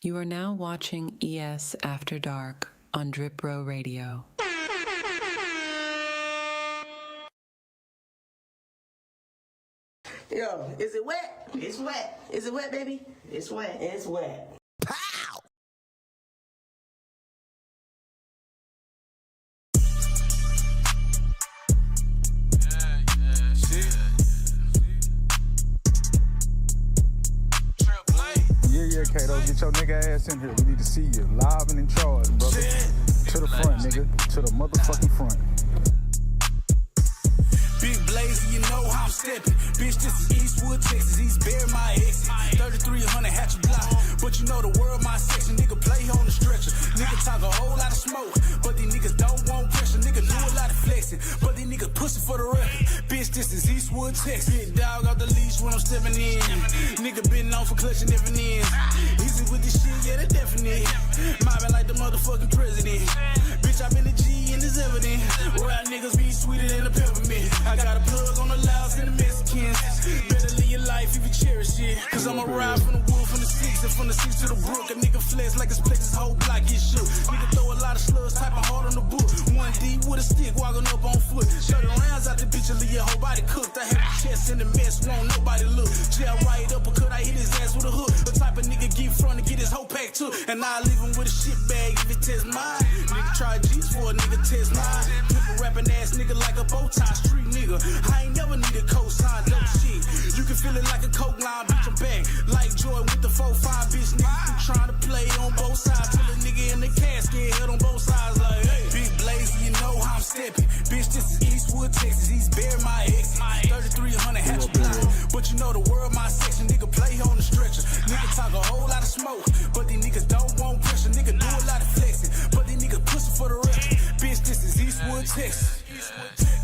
You are now watching ES After Dark on Drip Row Radio. Yo, is it wet? It's wet. Is it wet, baby? It's wet. It's wet. Pow! Yeah, Kato, get your nigga ass in here. We need to see you live and in charge, brother. To the front, nigga. To the motherfucking front. Big Blaze, you know how I'm stepping. Bitch, this is Eastwood, Texas. East Bear, my exit. 3300 Hatchet Block. But you know the world, my section. Nigga play on the stretcher. Nigga talk a whole lot of smoke. But these niggas don't want pressure. Nigga do a lot of flexing. But these niggas pussy for the record. Bitch, this is Eastwood, Texas. Big dog off the leash when I'm stepping in. Nigga been on for clutching every end. Easy with this shit, yeah, the definite. Mobbing like the motherfucking president. Bitch, I been a G and it's evident. Rap niggas be sweeter than a peppermint. I got a plug on the Laos and the Mexicans. Better live your life if you cherish it. Cause I'ma ride from the wood, from the six, and from the six to the brook. A nigga flex like his flex, his whole block get shook. Nigga throw a lot of slugs, type of hard on the book. 1D with a stick, walking up on foot. 30 rounds out the bitch and leave your whole body cooked. I had the chest in the mess, won't nobody look. Jail right uppercut, I hit his ass with a hook. The type of nigga get front and get his whole pack took. And I leave him with a shit bag if it test mine. Nigga try G's for a nigga test mine. People rapping ass nigga like a bow tie street nigga. I ain't never need a cosign, dope shit. You can feel it like a coke line, bitch, I'm back. Like Jordan with the 4-5, bitch, nigga. You trying to play on both sides. Till a nigga in the casket, head on both sides, like, hey. Big Blaze, you know how I'm stepping. Bitch, this is Eastwood, Texas. East Bear, my exit. 3300 Hatchet Block. But you know the world, my section. Nigga play on the stretcher. Nigga talk a whole lot of smoke. But these niggas don't want pressure. Nigga do a lot of flexing. But these niggas pussy for the record. Bitch, this is Eastwood, Texas.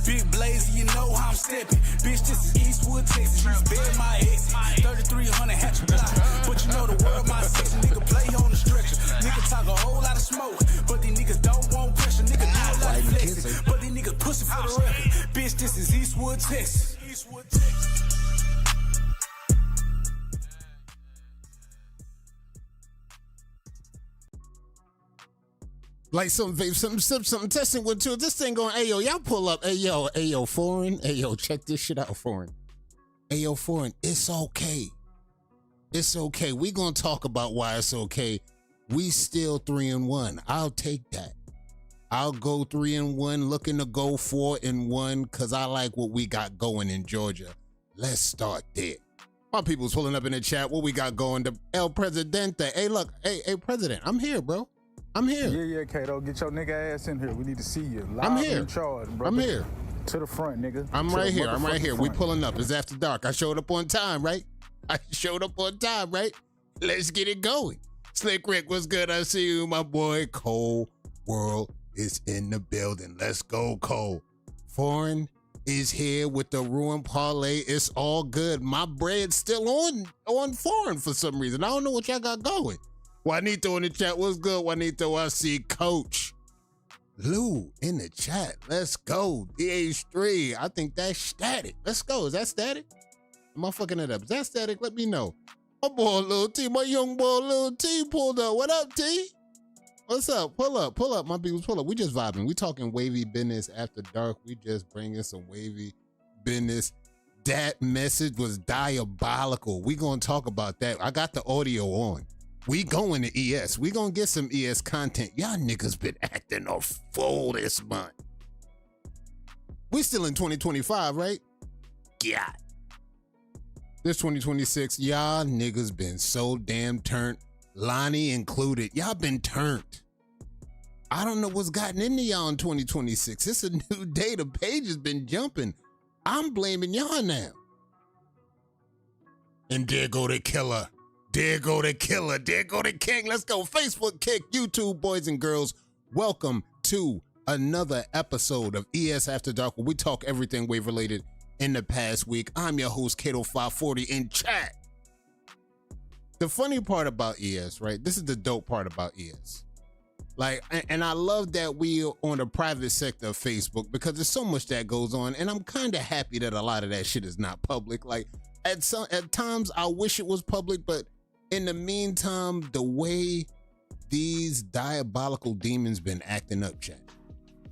Big Blaze, you know how I'm stepping. Bitch, this is Eastwood, Texas. East Bear, my exit. 3300 Hatchet Block. But you know the world, my section. Nigga play on the stretcher. Nigga talk a whole lot of smoke. But these niggas don't want pressure. Nigga do a lot of flexing. But these niggas pussy for the record. Bitch, this is Eastwood, Texas. Eastwood, Texas. Like some vape, something sip, something testing with two. This thing going, ayo, y'all pull up. Ayo, foreign. Ayo, check this shit out, foreign. Ayo, foreign, it's okay. It's okay. We gonna talk about why it's okay. We still 3-1. I'll take that. I'll go 3-1, looking to go 4-1, cause I like what we got going in Georgia. Let's start there. My people's pulling up in the chat. What we got going? The El Presidente. Hey, look, hey, President, I'm here, bro. I'm here. Yeah, Kato, get your nigga ass in here. We need to see you live I'm and here. in charge, brother. I'm here. To the front, nigga. I'm right here. I'm right here. We Front. pulling up. It's after dark. I showed up on time, right? Let's get it going. Slick Rick, what's good? I see you, my boy. Cole World is in the building. Let's go, Cole. Foreign is here with the Ruin Parlay. It's all good. My bread's still on Foreign for some reason. I don't know what y'all got going. Juanito in the chat. What's good, Juanito? I see Coach Lou in the chat. Let's go. DH3. I think that's static. Let's go. Is that static? Am I fucking it up? Is that static? Let me know. My boy Lil T, my young boy Lil T pulled up. What up, T? What's up? Pull up. My peoples, pull up. We just vibing. We talking wavy business after dark. We just bringing some wavy business. That message was diabolical. We gonna talk about that. I got the audio on. We going to ES. We gonna get some ES content. Y'all niggas been acting a fool this month. We still in 2025, right? Yeah. This 2026, y'all niggas been so damn turned. Lonnie included. Y'all been turned. I don't know what's gotten into y'all in 2026. It's a new day. The page has been jumping. I'm blaming y'all now. And there go the killer. There go the killer. There go the king. Let's go. Facebook kick. YouTube boys and girls. Welcome to another episode of ES After Dark, where we talk everything wave related in the past week. I'm your host, Kato540 in chat. The funny part about ES, right? This is the dope part about ES. Like, and I love that we are on the private sector of Facebook because there's so much that goes on, and I'm kind of happy that a lot of that shit is not public. Like, at times I wish it was public, but in the meantime, the way these diabolical demons been acting up, chat.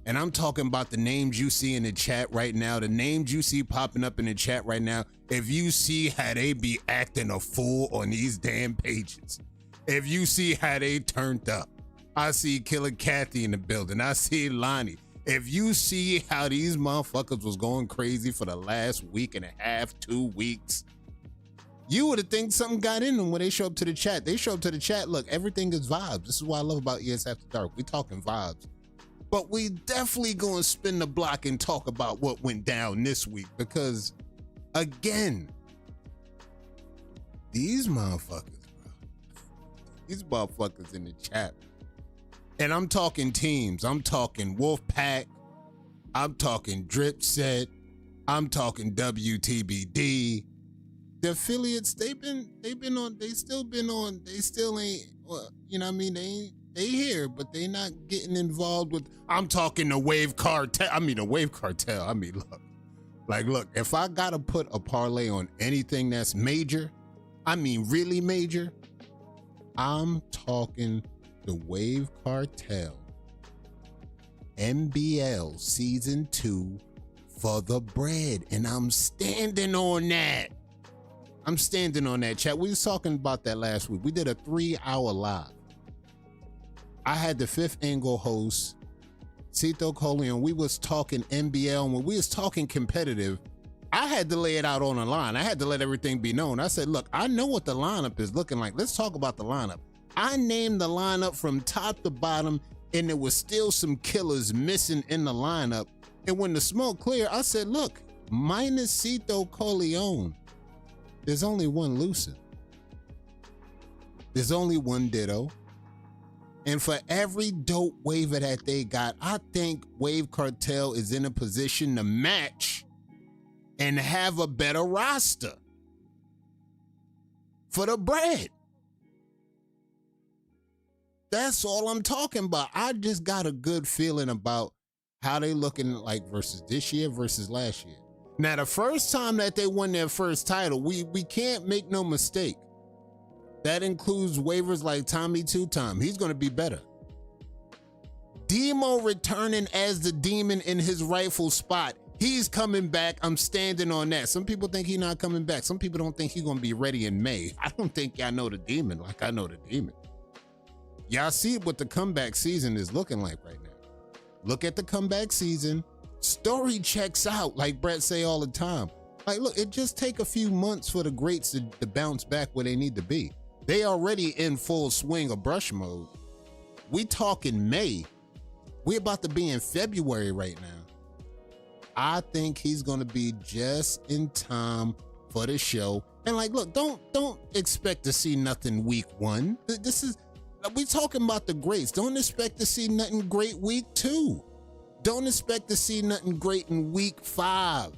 And I'm talking about the names you see in the chat right now, the names you see popping up in the chat right now. If you see how they be acting a fool on these damn pages, if you see how they turned up, I see Killer Kathy in the building. I see Lonnie. If you see how these motherfuckers was going crazy for the last week and a half, 2 weeks, you would have think something got in them when they show up to the chat. They show up to the chat. Look, everything is vibes. This is what I love about ES After Dark. We talking vibes. But we definitely going to spin the block and talk about what went down this week because, again, these motherfuckers, bro. These motherfuckers in the chat. And I'm talking teams. I'm talking Wolfpack. I'm talking Drip Set. I'm talking WTBD. The affiliates, they still ain't, well, you know what I mean? They here, but they not getting involved with, I'm talking the Wave Cartel. Look, if I gotta put a parlay on anything that's major, I mean really major, I'm talking the Wave Cartel NBL Season 2 for the bread. And I'm standing on that. Chat. We was talking about that last week. We did a 3-hour live. I had the Fifth Angle host, Cito Coleon. We was talking NBL. And when we was talking competitive, I had to lay it out on the line. I had to let everything be known. I said, look, I know what the lineup is looking like. Let's talk about the lineup. I named the lineup from top to bottom, and there was still some killers missing in the lineup. And when the smoke cleared, I said, look, minus Cito Coleon, there's only one Lucid. There's only one Ditto. And for every dope waiver that they got, I think Wave Cartel is in a position to match and have a better roster for the bread. That's all I'm talking about. I just got a good feeling about how they looking like versus this year versus last year. Now, the first time that they won their first title, we can't make no mistake. That includes waivers like Tommy Two Time. He's going to be better. Demo returning as the demon in his rightful spot. He's coming back. I'm standing on that. Some people think he's not coming back. Some people don't think he's going to be ready in May. I don't think y'all know the demon like I know the demon. Y'all see what the comeback season is looking like right now. Look at the comeback season. Story checks out, like Brett say all the time. Like, look, it just take a few months for the greats to bounce back where they need to be. They already in full swing of brush mode. We talking May. We about to be in February right now. I think he's gonna be just in time for the show. And like, look, don't expect to see nothing week 1. This is, we talking about the greats. Don't expect to see nothing great week 2. Don't expect to see nothing great in week 5.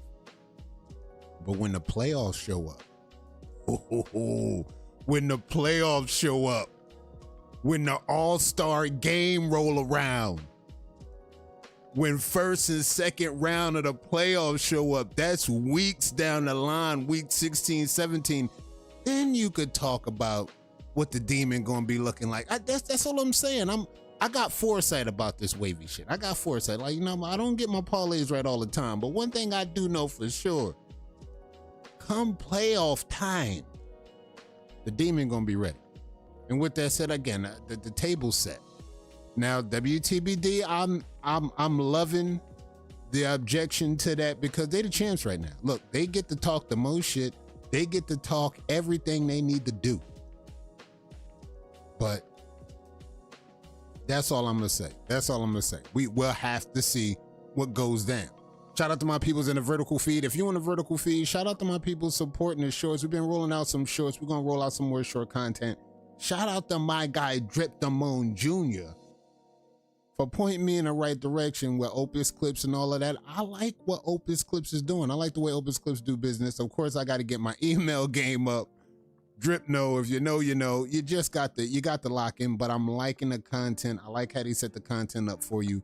But when the playoffs show up, when the playoffs show up, when the all-star game roll around, when first and second round of the playoffs show up, that's weeks down the line, week 16, 17. Then you could talk about what the demon gonna be looking like. That's all I'm saying. I got foresight about this wavy shit. I got foresight. Like, you know, I don't get my parlays right all the time, but one thing I do know for sure, come playoff time, the demon gonna be ready. And with that said, again, the table's set. Now, WTBD, I'm loving the objection to that because they the champs right now. Look, they get to talk the most shit. They get to talk everything they need to do. But that's all I'm gonna say. That's all I'm gonna say. We will have to see what goes down. Shout out to my peoples in the vertical feed. If you on the vertical feed, shout out to my people supporting the shorts. We've been rolling out some shorts. We're gonna roll out some more short content. Shout out to my guy Drip Damone Jr. for pointing me in the right direction with Opus Clips and all of that. I like what Opus Clips is doing. I like the way Opus Clips do business. Of course, I got to get my email game up. Drip know, if you know, you know. You just got the lock in, but I'm liking the content. I like how they set the content up for you.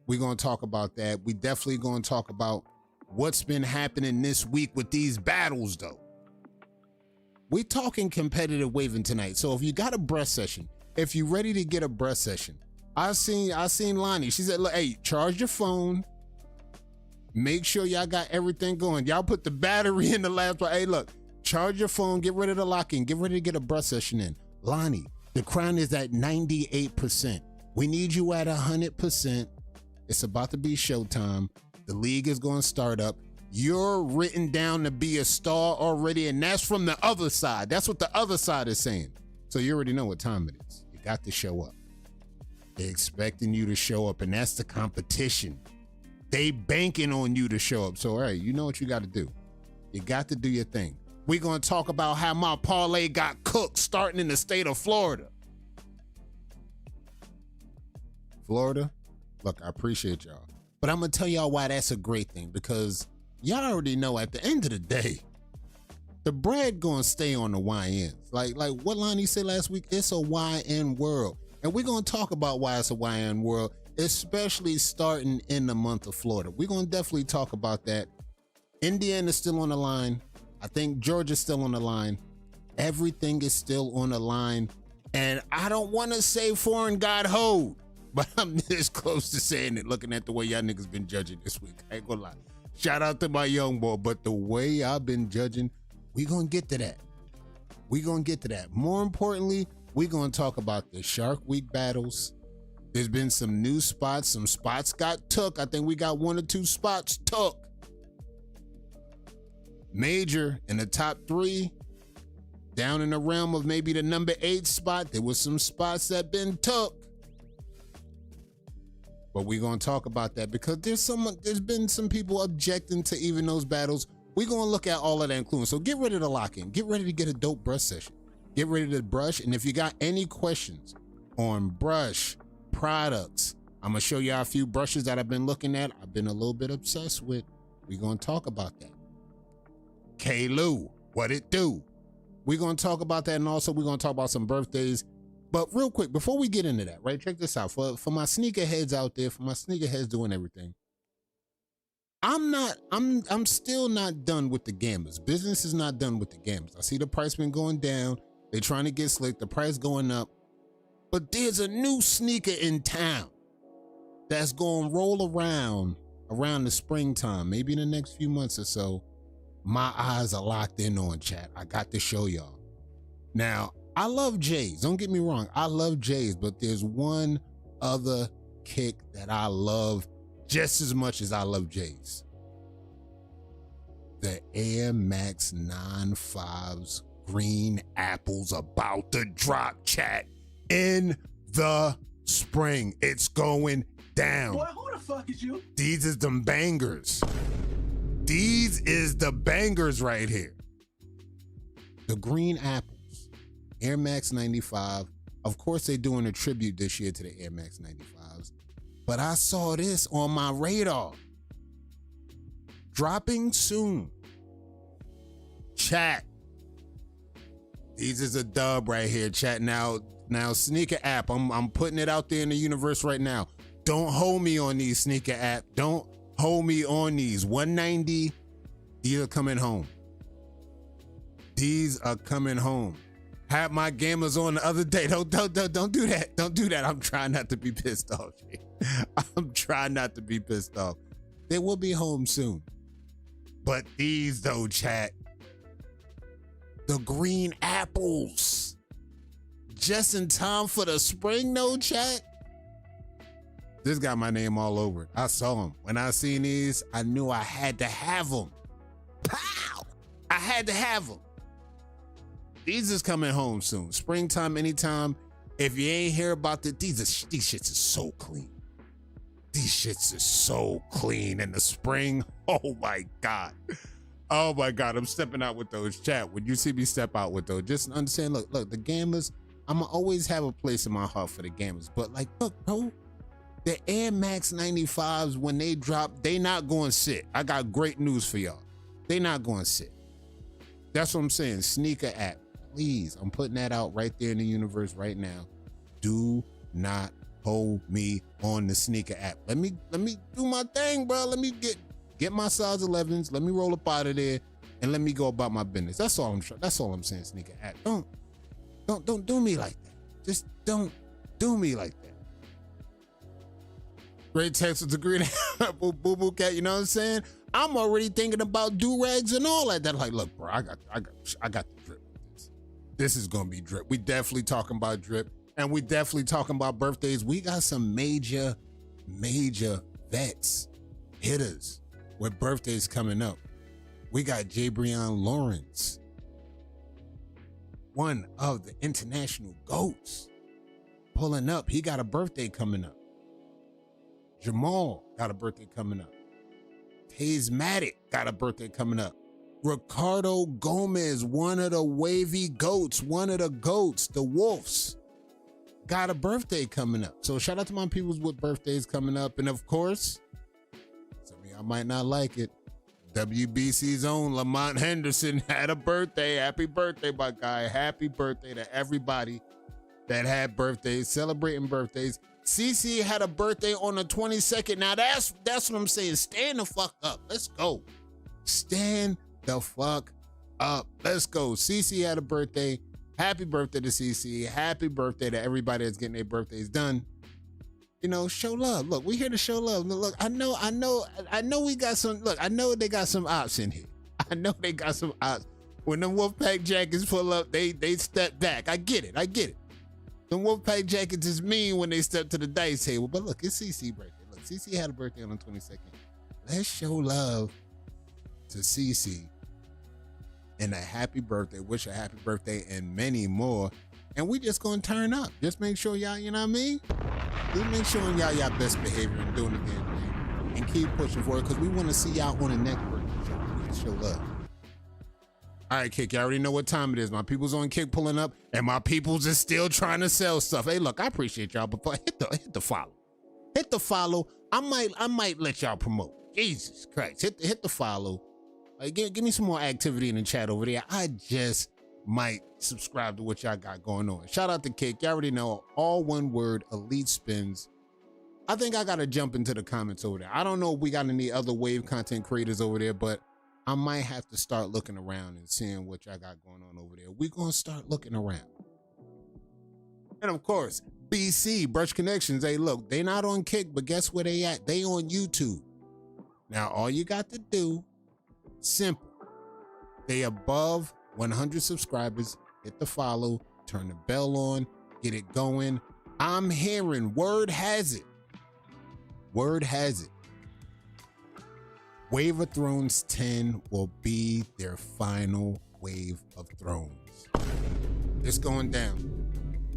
We're going to talk about that. We definitely going to talk about what's been happening this week with these battles, though. We talking competitive waving tonight. So if you got a brush session, if you ready to get a brush session, I seen Lonnie. She said, look, hey, charge your phone. Make sure y'all got everything going. Y'all put the battery in the laptop. Hey, look, charge your phone. Get rid of the lock-in. Get ready to get a brush session in. Lonnie, the crown is at 98%. We need you at 100%. It's about to be showtime. The league is going to start up. You're written down to be a star already, and that's from the other side. That's what the other side is saying. So you already know what time it is. You got to show up. They're expecting you to show up, and that's the competition. They banking on you to show up. So, hey, you know what you got to do. You got to do your thing. We're going to talk about how my parlay got cooked starting in the state of Florida. Florida, look, I appreciate y'all. But I'm going to tell y'all why that's a great thing, because y'all already know at the end of the day, the bread going to stay on the YNs. Like what Lonnie said last week, it's a YN world. And we're going to talk about why it's a YN world, especially starting in the month of Florida. We're going to definitely talk about that. Indiana's still on the line. I think Georgia's still on the line. Everything is still on the line. And I don't want to say foreign God hold, but I'm this close to saying it looking at the way y'all niggas been judging this week. I ain't gonna lie. Shout out to my young boy, but the way I've been judging, we gonna get to that. We gonna get to that. More importantly, we gonna talk about the Shark Week battles. There's been some new spots. Some spots got took. I think we got 1 or 2 spots took. Major in the top 3. Down in the realm of maybe the number 8 spot. There was some spots that been took. But we're going to talk about that because there's been some people objecting to even those battles. We're going to look at all of that including. So get ready to lock in. Get ready to get a dope brush session. Get ready to brush. And if you got any questions on brush products, I'm going to show y'all a few brushes that I've been looking at. I've been a little bit obsessed with. We're going to talk about that. K-Lou, what it do? We're going to talk about that. And also we're going to talk about some birthdays. But real quick, before we get into that, right? Check this out. For my sneakerheads out there, for my sneakerheads doing everything, I'm still not done with the gamblers. Business is not done with the gamblers. I see the price been going down. They're trying to get slick. The price going up. But there's a new sneaker in town that's going to roll around the springtime, maybe in the next few months or so. My eyes are locked in on, chat. I got to show y'all. Now, I love J's. Don't get me wrong. I love J's, but there's one other kick that I love just as much as I love J's. The Air Max 95s green apples about to drop, chat, in the spring. It's going down. Boy, who the fuck is you? These is them bangers. These is the bangers right here. The green apples, Air Max 95. Of course, they're doing a tribute this year to the Air Max 95s. But I saw this on my radar. Dropping soon. Chat. These is a dub right here, chat. Now sneaker app. I'm putting it out there in the universe right now. Don't hold me on these sneaker app. Don't hold me on these. 190. These are coming home. These are coming home. Had my gamers on the other day. Don't do that. Don't do that. I'm trying not to be pissed off. I'm trying not to be pissed off. They will be home soon. But these though, chat. The green apples. Just in time for the spring, no, chat. This got my name all over it. I saw them. When I seen these, I knew I had to have them. Pow! I had to have them. These is coming home soon. Springtime, anytime. If you ain't hear about these shits is so clean. These shits is so clean in the spring. Oh my God. Oh my God. I'm stepping out with those, chat. When you see me step out with those, just understand, look, the gamblers, I'ma always have a place in my heart for the gamblers. But like, look, bro, The Air Max 95s, when they drop, they not going to sit. I got great news for y'all. They not going to sit. That's what I'm saying. Sneaker app, please. I'm putting that out right there in the universe right now. Do not hold me on the sneaker app. Let me do my thing, bro. Let me get my size 11s. Let me roll up out of there and let me go about my business. That's all I'm saying, sneaker app. Don't do me like that. Just don't do me like that. Great text with the green apple, boo boo cat. You know what I'm saying? I'm already thinking about do-rags and all that. Like, look, bro, I got the drip with this. This is gonna be drip. We definitely talking about drip, and we definitely talking about birthdays. We got some major vets, hitters with birthdays coming up. We got Jabrion Lawrence, one of the international GOATs, pulling up. He got a birthday coming up. Jamal got a birthday coming up. Taze got a birthday coming up. Ricardo Gomez, one of the wavy goats, one of the goats, the Wolves, got a birthday coming up. So shout out to my peoples with birthdays coming up. And of course, some of y'all might not like it, WBC's own Lamont Henderson had a birthday. Happy birthday, my guy. Happy birthday to everybody that had birthdays, celebrating birthdays. CC had a birthday on the 22nd. Now that's what I'm saying. Stand the fuck up. Let's go. Stand the fuck up. Let's go. CC had a birthday. Happy birthday to CC. Happy birthday to everybody that's getting their birthdays done. You know, show love. Look, we here to show love. Look, I know we got some, look, I know they got some ops in here. I know they got some ops. When the Wolfpack jackets pull up, they step back. I get it. The Wolfpack jackets is mean when they step to the dice table. But look, it's CC birthday. Look, CC had a birthday on the 22nd. Let's show love to CC and a happy birthday. Wish a happy birthday and many more. And we just gonna turn up. Just make sure y'all, you know what I mean? Just make sure y'all best behavior and doing the damn thing. And keep pushing for it because we want to see y'all on the next birthday show. We can show love. All right, Kick, you already know what time it is. My people's on Kick pulling up, and my people's is still trying to sell stuff. Hey, look, I appreciate y'all, but hit the follow. Hit the follow. I might let y'all promote. Jesus Christ, hit the follow. Give me some more activity in the chat over there. I just might subscribe to what y'all got going on. Shout out to Kick. You already know, all one word, Elite Spins. I think I gotta jump into the comments over there. I don't know if we got any other wave content creators over there, but I might have to start looking around and seeing what y'all got going on over there. We're gonna start looking around. And of course, BC, Brush Connections. Hey, look, they not on Kick, but guess where they at? They on YouTube. Now, all you got to do, simple. They above 100 subscribers, hit the follow, turn the bell on, get it going. I'm hearing, word has it, Wave of Thrones 10 will be their final Wave of Thrones. It's going down.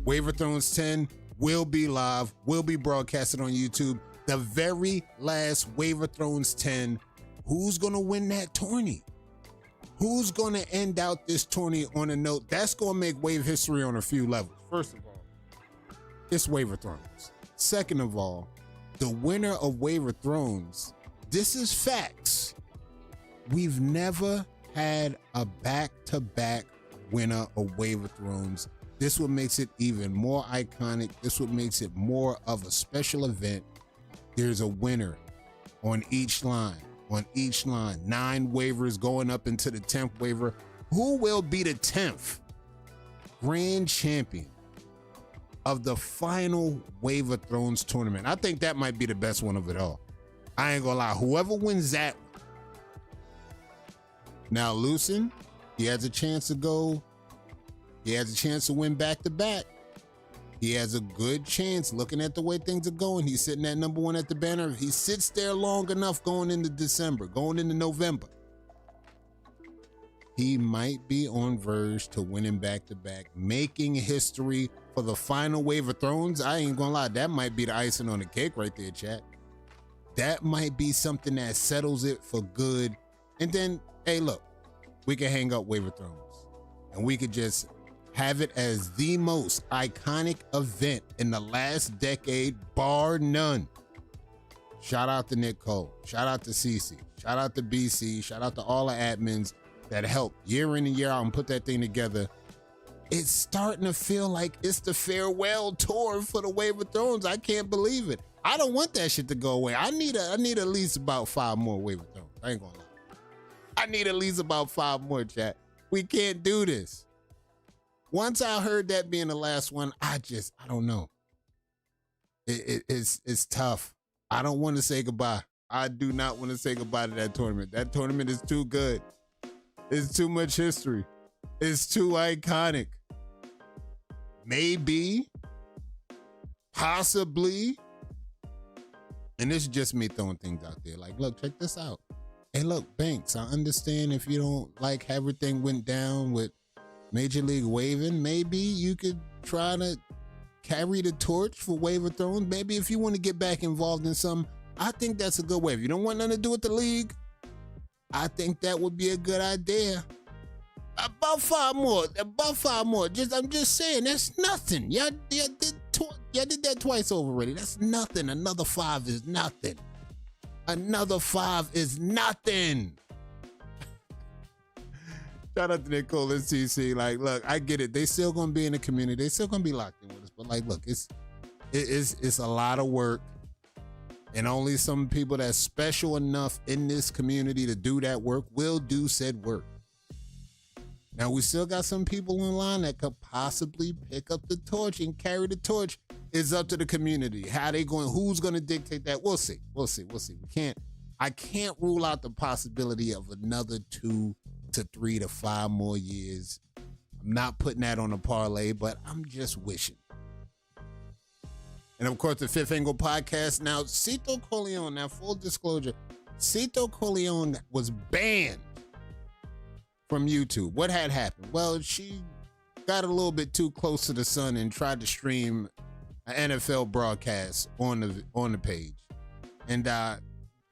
Wave of Thrones 10 will be live, will be broadcasted on YouTube. The very last Wave of Thrones 10. Who's gonna win that tourney? Who's gonna end out this tourney on a note that's gonna make Wave history on a few levels? First of all, it's Wave of Thrones. Second of all, the winner of Wave of Thrones, this is facts. We've never had a back-to-back winner of Wave of Thrones. This what makes it even more iconic. This what makes it more of a special event. There's a winner on each line. 9 waivers going up into the 10th waiver. Who will be the 10th grand champion of the final Wave of Thrones tournament? I think that might be the best one of it all. I ain't gonna lie. Whoever wins that one. Now, Lucen, he has a chance to go. He has a chance to win back-to-back. He has a good chance looking at the way things are going. He's sitting at number 1 at the banner. If he sits there long enough going into December, going into November, he might be on verge to winning back-to-back, making history for the final Wave of Thrones. I ain't gonna lie, that might be the icing on the cake right there, chat. That might be something that settles it for good. And then, hey, look, we can hang up Wave of Thrones and we could just have it as the most iconic event in the last decade, bar none. Shout out to Nick Cole. Shout out to CC. Shout out to BC. Shout out to all the admins that helped year in and year out and put that thing together. It's starting to feel like it's the farewell tour for the Wave of Thrones. I can't believe it. I don't want that shit to go away. I need at least about 5 more Wave of Thrones. I ain't gonna lie. I need at least about 5 more, chat. We can't do this. Once I heard that being the last one, I don't know. It's tough. I don't want to say goodbye. I do not want to say goodbye to that tournament. That tournament is too good. It's too much history. It's too iconic. Maybe, possibly, and this is just me throwing things out there. Like, look, check this out. Hey, look, Banks, I understand if you don't like how everything went down with Major League waving, maybe you could try to carry the torch for Wave of Thrones. Maybe if you want to get back involved in something, I think that's a good way. If you don't want nothing to do with the league, I think that would be a good idea. About 5 more. I'm just saying, that's nothing. Y'all did that twice over already. That's nothing. Another 5 is nothing. Another 5 is nothing. Shout out to Nicole and CC. Like, look, I get it. They still gonna be in the community. They still gonna be locked in with us. But like, look, it's a lot of work. And only some people that's special enough in this community to do that work will do said work. Now, we still got some people in line that could possibly pick up the torch and carry the torch. It's up to the community. How they going, who's going to dictate that? We'll see. I can't rule out the possibility of another 2 to 3 to 5 more years. I'm not putting that on a parlay, but I'm just wishing. And of course, the Fifth Angle podcast. Now, Cito Corleone, now full disclosure, Cito Corleone was banned from YouTube. What had happened? Well, she got a little bit too close to the sun and tried to stream an NFL broadcast on the page. And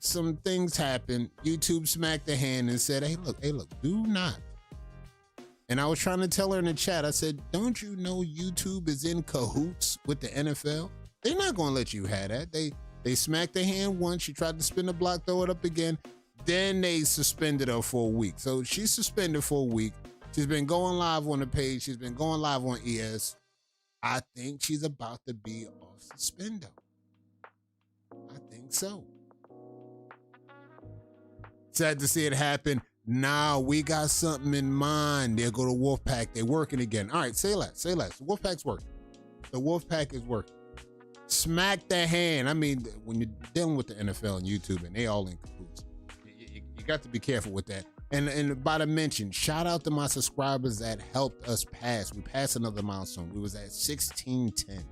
some things happened. YouTube smacked the hand and said, hey, look, do not. And I was trying to tell her in the chat, I said, don't you know YouTube is in cahoots with the NFL? They're not going to let you have that. They smacked the hand once. She tried to spin the block, throw it up again. Then they suspended her for a week. So she's suspended for a week. She's been going live on the page. She's been going live on ES. I think she's about to be off suspendo. I think so. Sad to see it happen. Now we got something in mind. They'll go to Wolfpack. They're working again. All right, say less. The Wolfpack's working. The Wolfpack is working. Smack the hand. I mean, when you're dealing with the NFL and YouTube and they all in cahoots, you got to be careful with that. And by the mention, shout out to my subscribers that helped us pass. We passed another milestone. We was at 1610.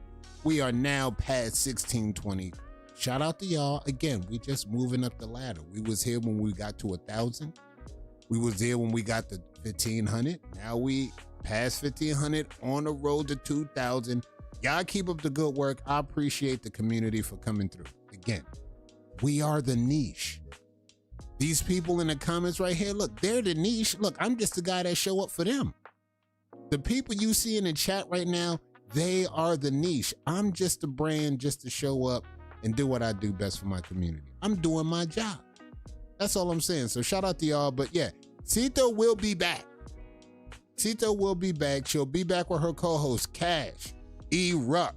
We are now past 1620. Shout out to y'all. Again, we just moving up the ladder. We was here when we got to 1,000. We was there when we got to 1,500. Now we past 1,500 on the road to 2,000. Y'all keep up the good work. I appreciate the community for coming through. Again, we are the niche. These people in the comments right here, look, they're the niche. Look, I'm just the guy that show up for them. The people you see in the chat right now, they are the niche. I'm just a brand just to show up and do what I do best for my community. I'm doing my job. That's all I'm saying. So shout out to y'all. But yeah, Cito will be back. Cito will be back. She'll be back with her co-host, Cash, E-Ruck,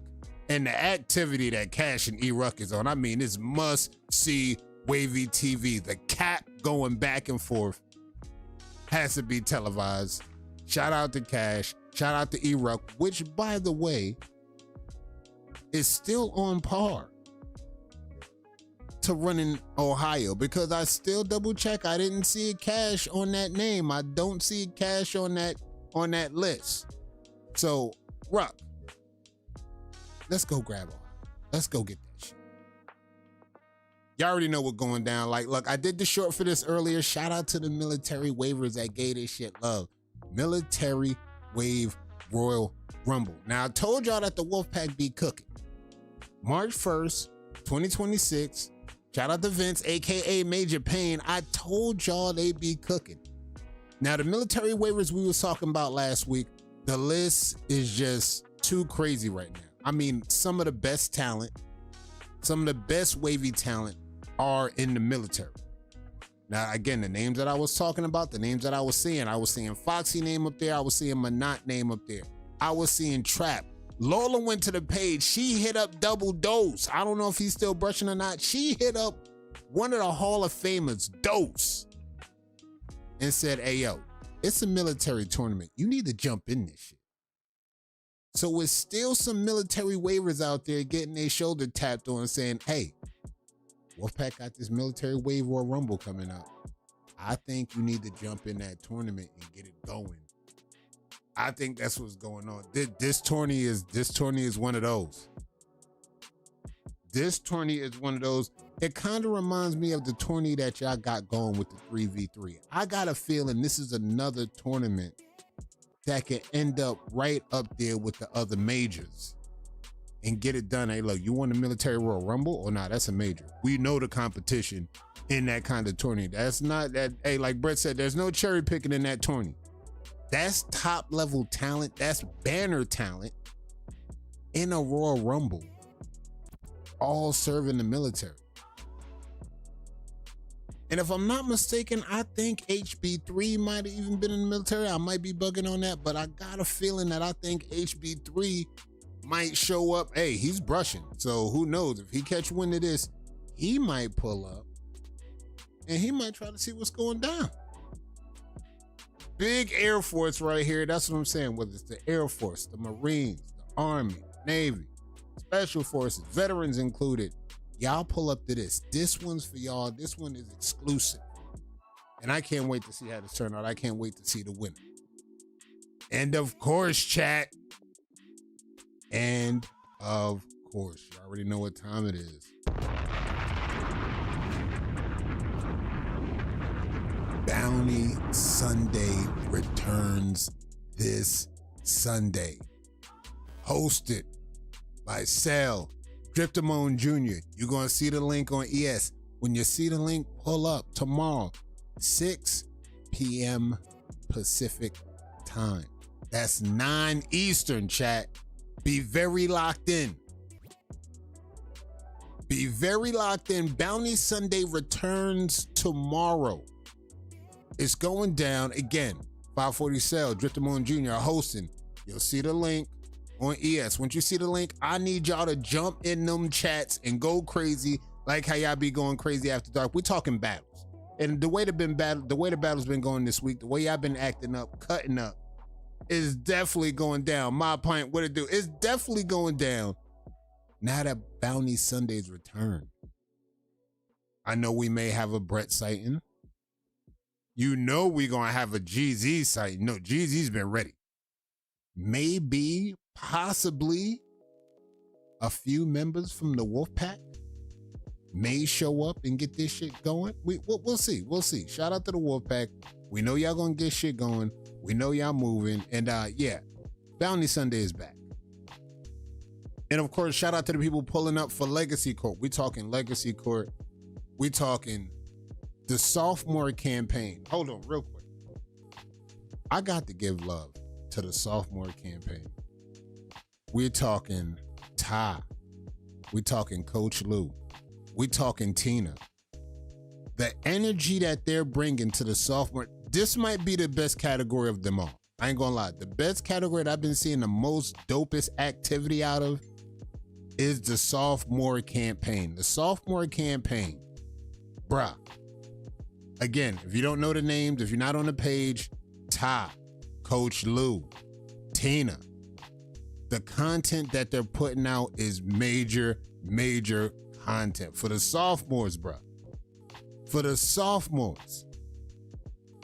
and the activity that Cash and E-Ruck is on. I mean, it's must-see wavy TV. The cat going back and forth has to be televised. Shout out to Cash. Shout out to E-Ruck, which, by the way, is still on par to run in Ohio, because I still double check. I didn't see Cash on that name. I don't see Cash on that list. So, Ruck, let's go grab Ohio. Let's go get that shit. Y'all already know what's going down. Like, look, I did the short for this earlier. Shout out to the military waivers that gave this shit love. Military Wave Royal Rumble. Now, I told y'all that the Wolfpack be cooking. March 1st, 2026. Shout out to Vince, AKA Major Payne. I told y'all they be cooking. Now, the military waivers we was talking about last week, The list is just too crazy right now. I mean, some of the best talent, some of the best wavy talent are in the military. Now, again, the names that I was talking about, the names that I was seeing Foxy name up there. I was seeing Manat name up there. I was seeing Trap. Lola went to the page. She hit up Double Dose. I don't know if he's still brushing or not. She hit up one of the Hall of Famers, Dose, and said, hey, yo, it's a military tournament. You need to jump in this shit. So it's still some military waivers out there getting their shoulder tapped on saying, hey, Wolfpack got this military wave or rumble coming up. I think you need to jump in that tournament and get it going. I think that's what's going on. This tourney is one of those. This tourney is one of those. It kind of reminds me of the tourney that y'all got going with the 3v3. I got a feeling this is another tournament that can end up right up there with the other majors and get it done. Hey, look, you want a military Royal Rumble or not? That's a major. We know the competition in that kind of tourney. That's not that, hey, like Brett said, there's no cherry picking in that tourney. That's top level talent. That's banner talent in a Royal Rumble, all serving the military. And if I'm not mistaken, I think HB3 might have even been in the military. I might be bugging on that, but I got a feeling that I think HB3 might show up. Hey, he's brushing. So who knows? If he catch wind of this, he might pull up and he might try to see what's going down. Big Air Force right here. That's what I'm saying. Whether it's the Air Force, the Marines, the Army, Navy, Special Forces, veterans included. Y'all pull up to this. This one's for y'all. This one is exclusive. And I can't wait to see how this turn out. I can't wait to see the winner. And of course, chat. And of course, you already know what time it is. Bounty Sunday returns this Sunday. Hosted by Sal Driftamone Jr. You're going to see the link on ES. When you see the link, pull up tomorrow, 6 p.m. Pacific time. That's 9 Eastern, chat. Be very locked in. Be very locked in. Bounty Sunday returns tomorrow. It's going down again. 540 Cell, Driftamone Jr. hosting. You'll see the link on ES. Once you see the link, I need y'all to jump in them chats and go crazy like how y'all be going crazy after dark. We're talking battles. And the way the battle's been going this week, the way y'all been acting up, cutting up, is definitely going down. My pint, what it do? It's definitely going down now that Bounty Sunday's return. I know we may have a Brett sighting. You know we gonna have a GZ sighting. No, GZ's been ready. Maybe, possibly, a few members from the Wolfpack may show up and get this shit going. We'll see. We'll see. Shout out to the Wolfpack. We know y'all gonna get shit going. We know y'all moving. And yeah, Bounty Sunday is back. And of course, shout out to the people pulling up for Legacy Court. We talking Legacy Court. We talking the sophomore campaign. Hold on real quick. I got to give love to the sophomore campaign. We're talking Ty. We're talking Coach Lou. We're talking Tina. The energy that they're bringing to the sophomore, this might be the best category of them all. I ain't gonna lie. The best category that I've been seeing the most dopest activity out of is the sophomore campaign. The sophomore campaign, bruh. Again, if you don't know the names, if you're not on the page, Ty, Coach Lou, Tina, the content that they're putting out is major, major content for the sophomores, bruh. For the sophomores.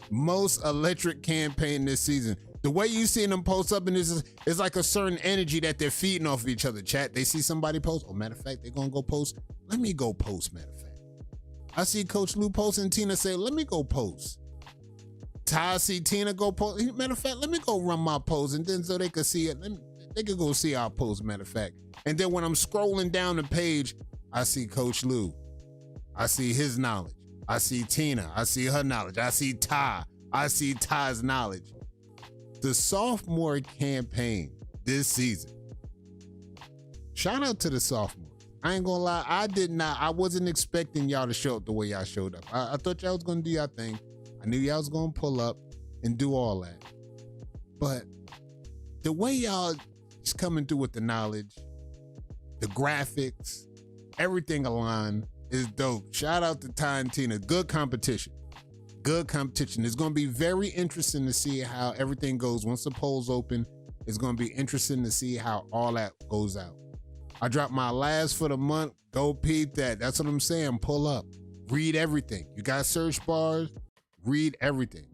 Most electric campaign this season. The way you seeing them post up in this is like a certain energy that they're feeding off of each other, chat. They see somebody post. Oh, matter of fact, they're going to go post. Let me go post, matter of fact. I see Coach Lou post and Tina say, let me go post. Ty see Tina go post. Matter of fact, let me go run my post and then so they could see it. They could go see our post, matter of fact. And then when I'm scrolling down the page, I see Coach Lou. I see his knowledge. I see Tina. I see her knowledge. I see Ty. I see Ty's knowledge. the sophomore campaign this season. Shout out to the sophomore. I ain't gonna lie, I wasn't expecting y'all to show up the way y'all showed up. I thought y'all was gonna do y'all thing. I knew y'all was gonna pull up and do all that. But the way y'all is coming through with the knowledge, the graphics, everything aligned is dope. Shout out to Ty and Tina. Good competition. Good competition. It's gonna be very interesting to see how everything goes once the polls open. It's gonna be interesting to see how all that goes out. I dropped my last for the month. Go peep that. That's what I'm saying. Pull up. Read everything. You got search bars. Read everything.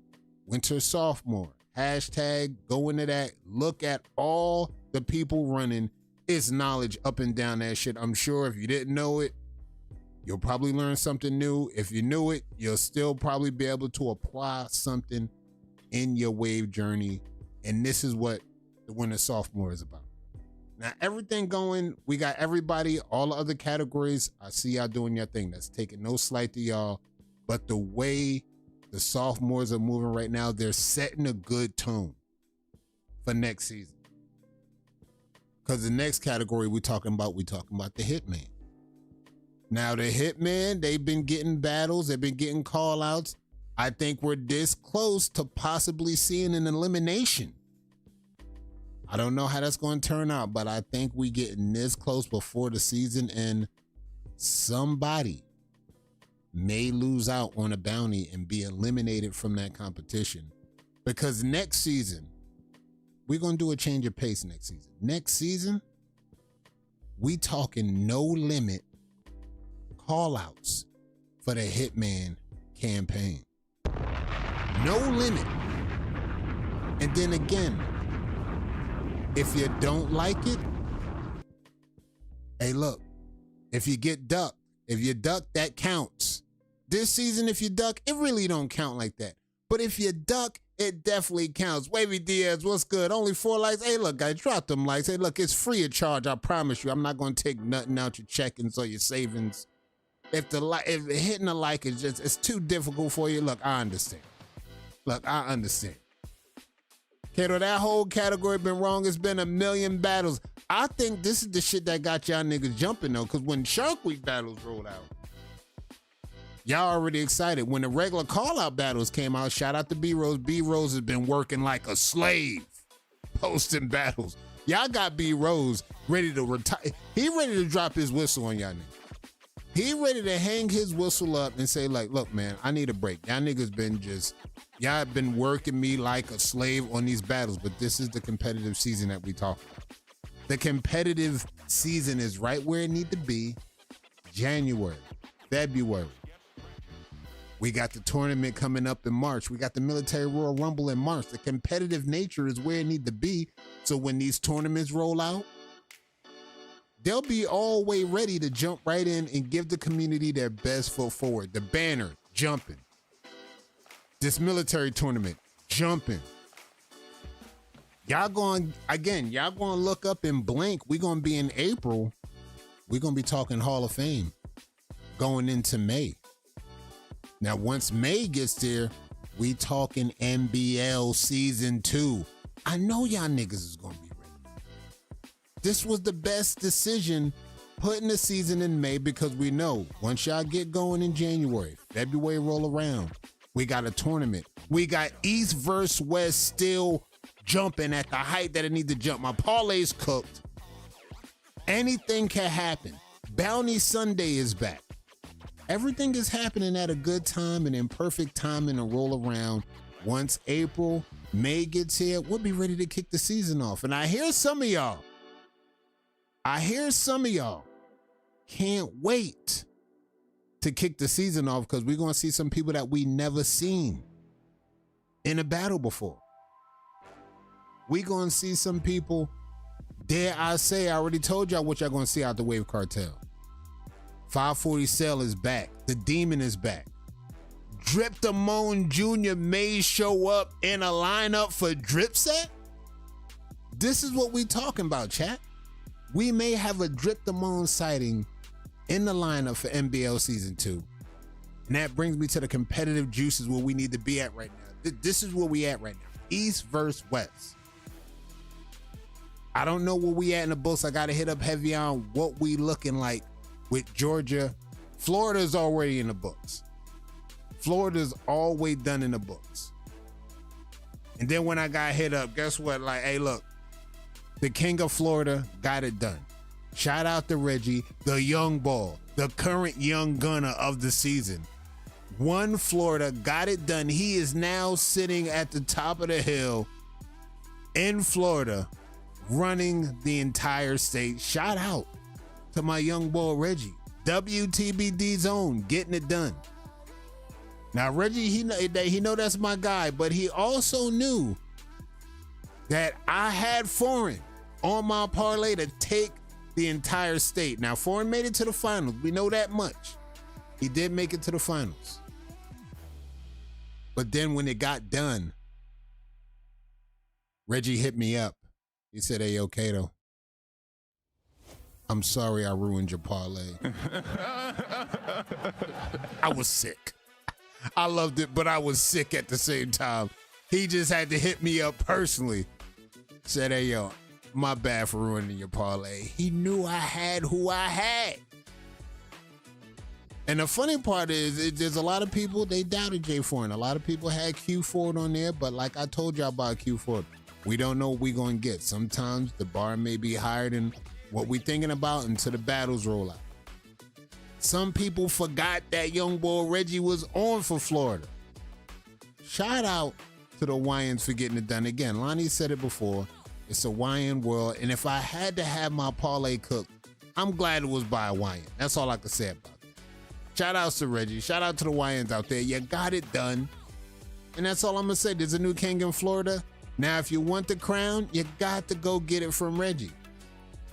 Winter sophomore. Hashtag. Go into that. Look at all the people running. It's knowledge up and down that shit. I'm sure if you didn't know it, you'll probably learn something new. If you knew it, you'll still probably be able to apply something in your wave journey. And this is what the winter sophomore is about. Now, everything going, we got everybody, all the other categories. I see y'all doing your thing. That's taking no slight to y'all. But the way the sophomores are moving right now, they're setting a good tone for next season. Because the next category we talking about the Hitman. Now, the Hitman, they've been getting battles. They've been getting call-outs. I think we're this close to possibly seeing an elimination. I don't know how that's going to turn out, but I think we getting this close before the season, and somebody may lose out on a bounty and be eliminated from that competition. Because next season, we're going to do a change of pace next season. Next season, we talking no limit call-outs for the Hitman campaign. No limit. And then again, if you don't like it, hey, look, if you get ducked, if you duck, that counts. This season, if you duck, it really don't count like that. But if you duck, it definitely counts. Wavy Diaz, what's good? Only 4 likes. Hey, look, guys, drop them likes. Hey, look, it's free of charge. I promise you. I'm not going to take nothing out your check-ins or your savings. If hitting a like is just, it's too difficult for you, look, I understand. Look, I understand. Kato, that whole category been wrong. It's been a million battles. I think this is the shit that got y'all niggas jumping, though, because when Shark Week battles rolled out, y'all already excited. When the regular call-out battles came out, shout out to B-Rose. B-Rose has been working like a slave, posting battles. Y'all got B-Rose ready to retire. He ready to drop his whistle on y'all niggas. He ready to hang his whistle up and say, like, look, man, I need a break. Y'all niggas been y'all been working me like a slave on these battles, but this is the competitive season that we talk about. The competitive season is right where it need to be. January, February. We got the tournament coming up in March. We got the Military Royal Rumble in March. The competitive nature is where it need to be. So when these tournaments roll out, they'll be all way ready to jump right in and give the community their best foot forward. The banner, jumping. This military tournament, jumping. Y'all going to look up and blink. We're going to be in April. We're going to be talking Hall of Fame going into May. Now, once May gets there, we talking NBL Season 2. I know y'all niggas is going to be ready. This was the best decision, putting the season in May, because we know once y'all get going in January, February roll around, we got a tournament. We got East versus West still jumping at the height that it needs to jump. My parlay's cooked. Anything can happen. Bounty Sunday is back. Everything is happening at a good time and in perfect timing to roll around. Once April, May gets here, we'll be ready to kick the season off. And I hear some of y'all can't wait to kick the season off, because we're going to see some people that we never seen in a battle before. We're going to see some people, dare I say, I already told y'all what y'all going to see out the Wave Cartel. 540 Cell is back. The Demon is back. Drip Damone Jr. may show up in a lineup for Drip Set. This is what we talking about, chat. We may have a Drip Damone sighting in the lineup for NBL Season 2. And that brings me to the competitive juices where we need to be at right now. This is where we at right now. East versus West. I don't know where we at in the books. I got to hit up heavy on what we looking like with Georgia. Florida's already in the books. Florida's always done in the books. And then when I got hit up, guess what? Like, hey, look, the king of Florida got it done. Shout out to Reggie, the young ball, the current young gunner of the season. Won Florida, got it done. He is now sitting at the top of the hill in Florida, running the entire state. Shout out to my young boy, Reggie. WTBD zone, getting it done. Now, Reggie, he know that's my guy, but he also knew that I had Foreign on my parlay to take the entire state. Now, Foreign made it to the finals. We know that much. He did make it to the finals. But then when it got done, Reggie hit me up. He said, hey, yo, Kato, I'm sorry I ruined your parlay. I was sick. I loved it, but I was sick at the same time. He just had to hit me up personally. Said, hey, yo, my bad for ruining your parlay. He knew I had who I had. And the funny part is, there's a lot of people, they doubted Jay Foreign. A lot of people had Q Ford on there, but like I told y'all about Q Ford, we don't know what we're going to get. Sometimes the bar may be higher than what we're thinking about until the battles roll out. Some people forgot that young boy Reggie was on for Florida. Shout out to the Wyans for getting it done. Again, Lonnie said it before. It's a Wyan world. And if I had to have my parlay cooked, I'm glad it was by a Wyan. That's all I can say about it. Shout outs to Reggie. Shout out to the Wyans out there. You got it done. And that's all I'm going to say. There's a new king in Florida. Now, if you want the crown, you got to go get it from Reggie.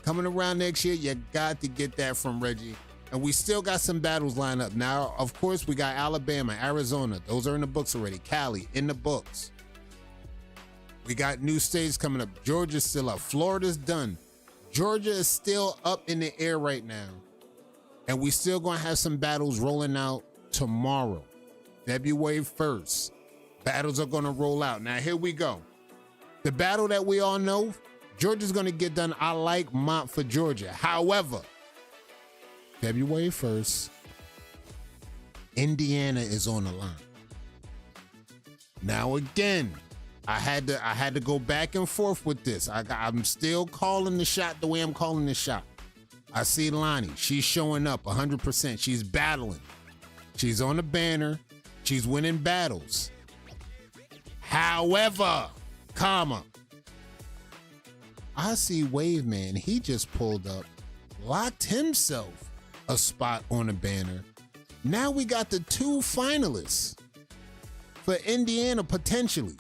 Coming around next year, you got to get that from Reggie. And we still got some battles lined up. Now, of course, we got Alabama, Arizona. Those are in the books already. Cali, in the books. We got new states coming up. Georgia's still up. Florida's done. Georgia is still up in the air right now. And we still going to have some battles rolling out tomorrow, February 1st. Battles are going to roll out. Now, here we go. The battle that we all know, Georgia's going to get done. I like Mont for Georgia. However, February 1st, Indiana is on the line. Now, again, I had to go back and forth with this. I'm still calling the shot the way I'm calling the shot. I see Lonnie. She's showing up 100%. She's battling. She's on the banner. She's winning battles. However, I see Wave Man. He just pulled up, locked himself a spot on the banner. Now we got the two finalists for Indiana potentially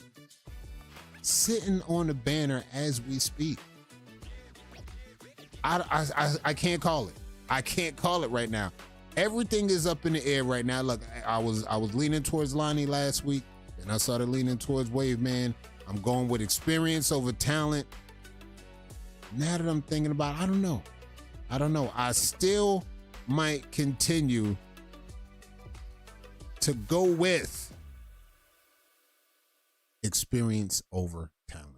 sitting on the banner as we speak. I can't call it. I can't call it right now. Everything is up in the air right now. Look, I was leaning towards Lonnie last week, and I started leaning towards Wave Man. I'm going with experience over talent. Now that I'm thinking about it, I don't know. I still might continue to go with experience over talent.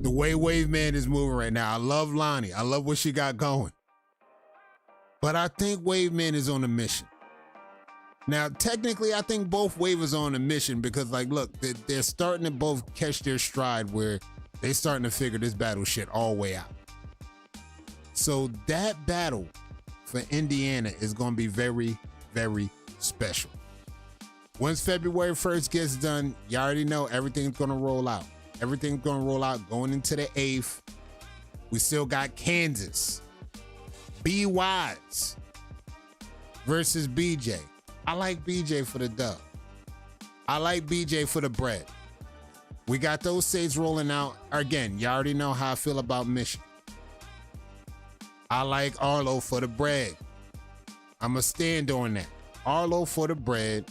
The way Wave Man is moving right now, I love Lonnie. I love what she got going. But I think Wave Man is on a mission. Now, technically, I think both Wavers are on a mission because, like, look, they're starting to both catch their stride where they're starting to figure this battle shit all the way out. So that battle for Indiana is going to be very, very special. Once February 1st gets done, you already know everything's going to roll out. Everything's going to roll out going into the 8th. We still got Kansas. B Wise versus BJ. I like BJ for the dub. I like BJ for the bread. We got those states rolling out. Again, you already know how I feel about Mission. I like Arlo for the bread. I'm going to stand on that. Arlo for the bread.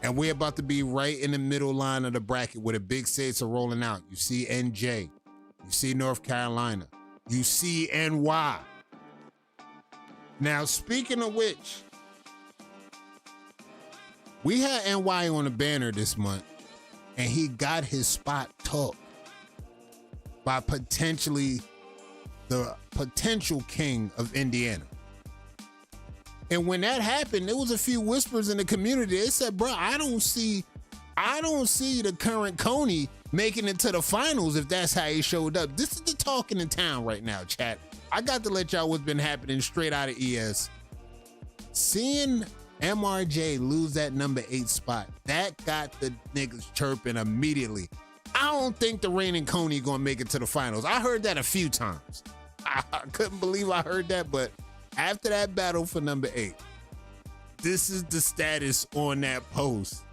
And we're about to be right in the middle line of the bracket where the big states are rolling out. You see NJ. You see North Carolina. You see NY. Now, speaking of which, we had NY on the banner this month. and he got his spot took by potentially the potential king of Indiana. And when that happened, there was a few whispers in the community. They said, bro, I don't see the current Coney making it to the finals if that's how he showed up. This is the talk in the town right now, chat. I got to let y'all what's been happening straight out of ES. Seeing MRJ lose that number 8 spot, that got the niggas chirping immediately. I don't think the reigning Coney gonna make it to the finals. I heard that a few times. I couldn't believe I heard that, but after that battle for number 8, this is the status on that post.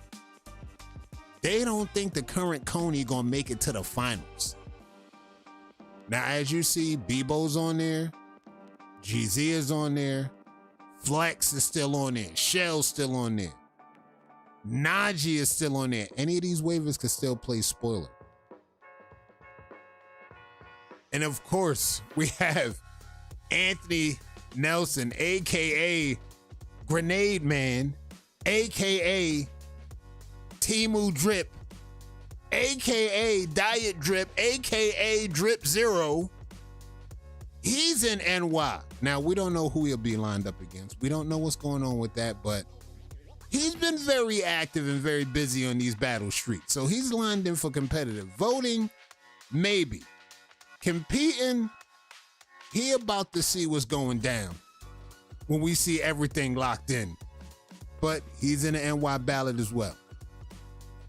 They don't think the current Coney gonna make it to the finals. Now, as you see, Bebo's on there, GZ is on there, Flex is still on there, Shell's still on there, Najee is still on there. Any of these waivers could still play spoiler. And of course, we have Anthony Nelson, aka Grenade Man, aka Timu Drip, aka Diet Drip, aka Drip Zero. He's in NY. Now, we don't know who he'll be lined up against. We don't know what's going on with that, but he's been very active and very busy on these battle streets. So he's lined in for competitive voting, maybe. Competing, he about to see what's going down when we see everything locked in. But he's in the NY ballot as well.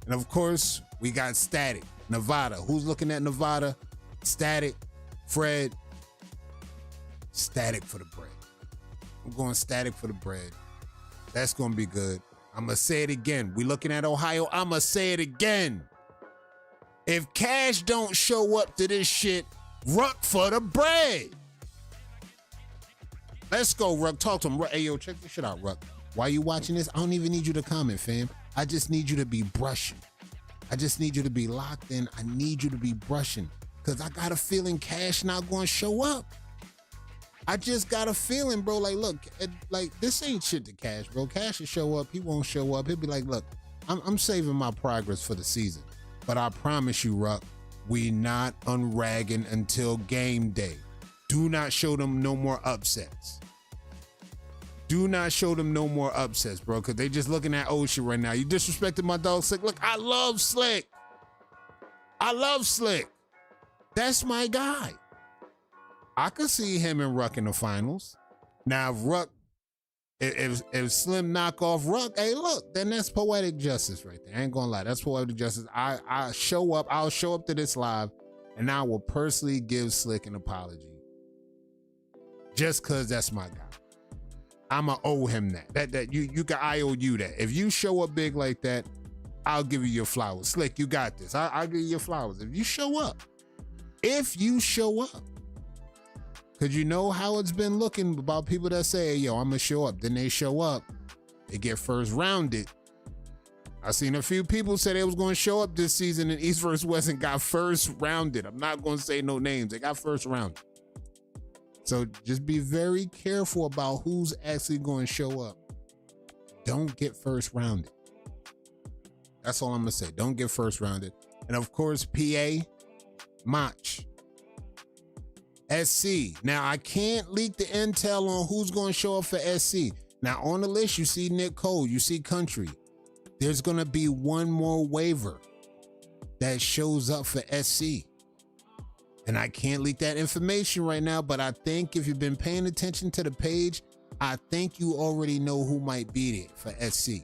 And of course, we got Static, Nevada. Who's looking at Nevada? Static, Fred. Static for the bread. I'm going Static for the bread. That's going to be good. I'm going to say it again. We looking at Ohio. I'm going to say it again. If Cash don't show up to this shit, Ruck for the bread. Let's go, Ruck. Talk to him. Hey, yo, check this shit out, Ruck. Why you watching this? I don't even need you to comment, fam. I just need you to be brushing. I just need you to be locked in. I need you to be brushing because I got a feeling Cash not going to show up. I just got a feeling, bro. Like, look, like this ain't shit to Cash, bro. Cash will show up. He won't show up. He'll be like, look, I'm saving my progress for the season. But I promise you, Ruck, we not unragging until game day. Do not show them no more upsets. Do not show them no more upsets, bro, because they just looking at old shit right now. You disrespected my dog, Slick. Look, I love Slick. I love Slick. That's my guy. I could see him and Ruck in the finals. Now, if Ruck, if Slim knock off Ruck, hey, look, then that's poetic justice right there. I ain't gonna lie, that's poetic justice. I'll show up to this live, and I will personally give Slick an apology. Just cause that's my guy. I'ma owe him that. That you can IOU that. If you show up big like that, I'll give you your flowers. Slick, you got this. I'll give you your flowers. If you show up. Cause you know how it's been looking about people that say, yo, I'm gonna show up. Then they show up, they get first rounded. I seen a few people say they was gonna show up this season in East vs. West and got first rounded. I'm not gonna say no names. They got first rounded. So just be very careful about who's actually going to show up. Don't get first rounded. That's all I'm gonna say. Don't get first rounded. And of course, PA, Mach. SC. Now, I can't leak the intel on who's going to show up for SC. Now, on the list, you see Nick Cole, you see Country. There's going to be one more waiver that shows up for SC. And I can't leak that information right now, but I think if you've been paying attention to the page, I think you already know who might be there for SC.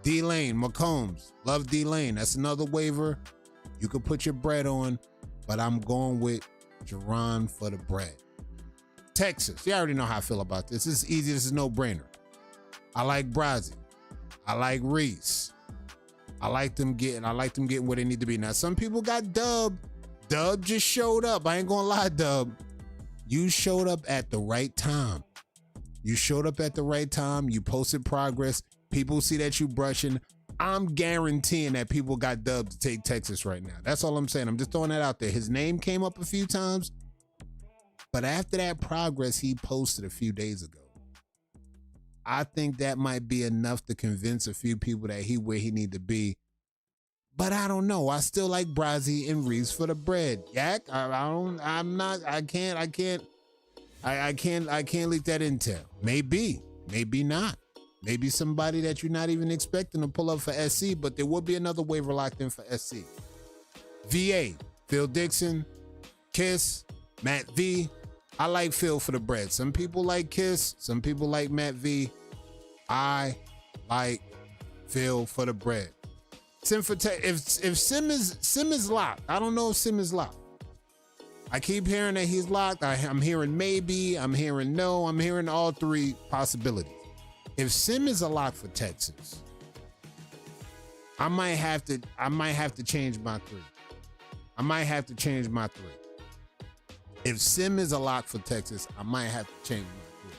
D-Lane, McCombs, love D-Lane. That's another waiver you could put your bread on, but I'm going with Jerron for the bread. Texas, you already know how I feel about this. This is easy, this is no-brainer. I like Brazzi. I like Reese. I like them getting where they need to be. Now, some people got Dub. Dub just showed up. I ain't gonna lie, Dub. You showed up at the right time. You showed up at the right time. You posted progress. People see that you brushing. I'm guaranteeing that people got Dub to take Texas right now. That's all I'm saying. I'm just throwing that out there. His name came up a few times, but after that progress he posted a few days ago, I think that might be enough to convince a few people that he where he need to be. But I don't know. I still like Brazzy and Reese for the bread. Yak, I can't leak that intel. Maybe not. Maybe somebody that you're not even expecting to pull up for SC, but there will be another waiver locked in for SC. VA, Phil Dixon, Kiss, Matt V. I like Phil for the bread. Some people like Kiss, some people like Matt V. I like Phil for the bread. If Sim is locked, I don't know if Sim is locked. I keep hearing that he's locked. I'm hearing maybe, I'm hearing no, I'm hearing all three possibilities. If Sim is a lock for Texas, I might have to change my three. If Sim is a lock for Texas, I might have to change my three.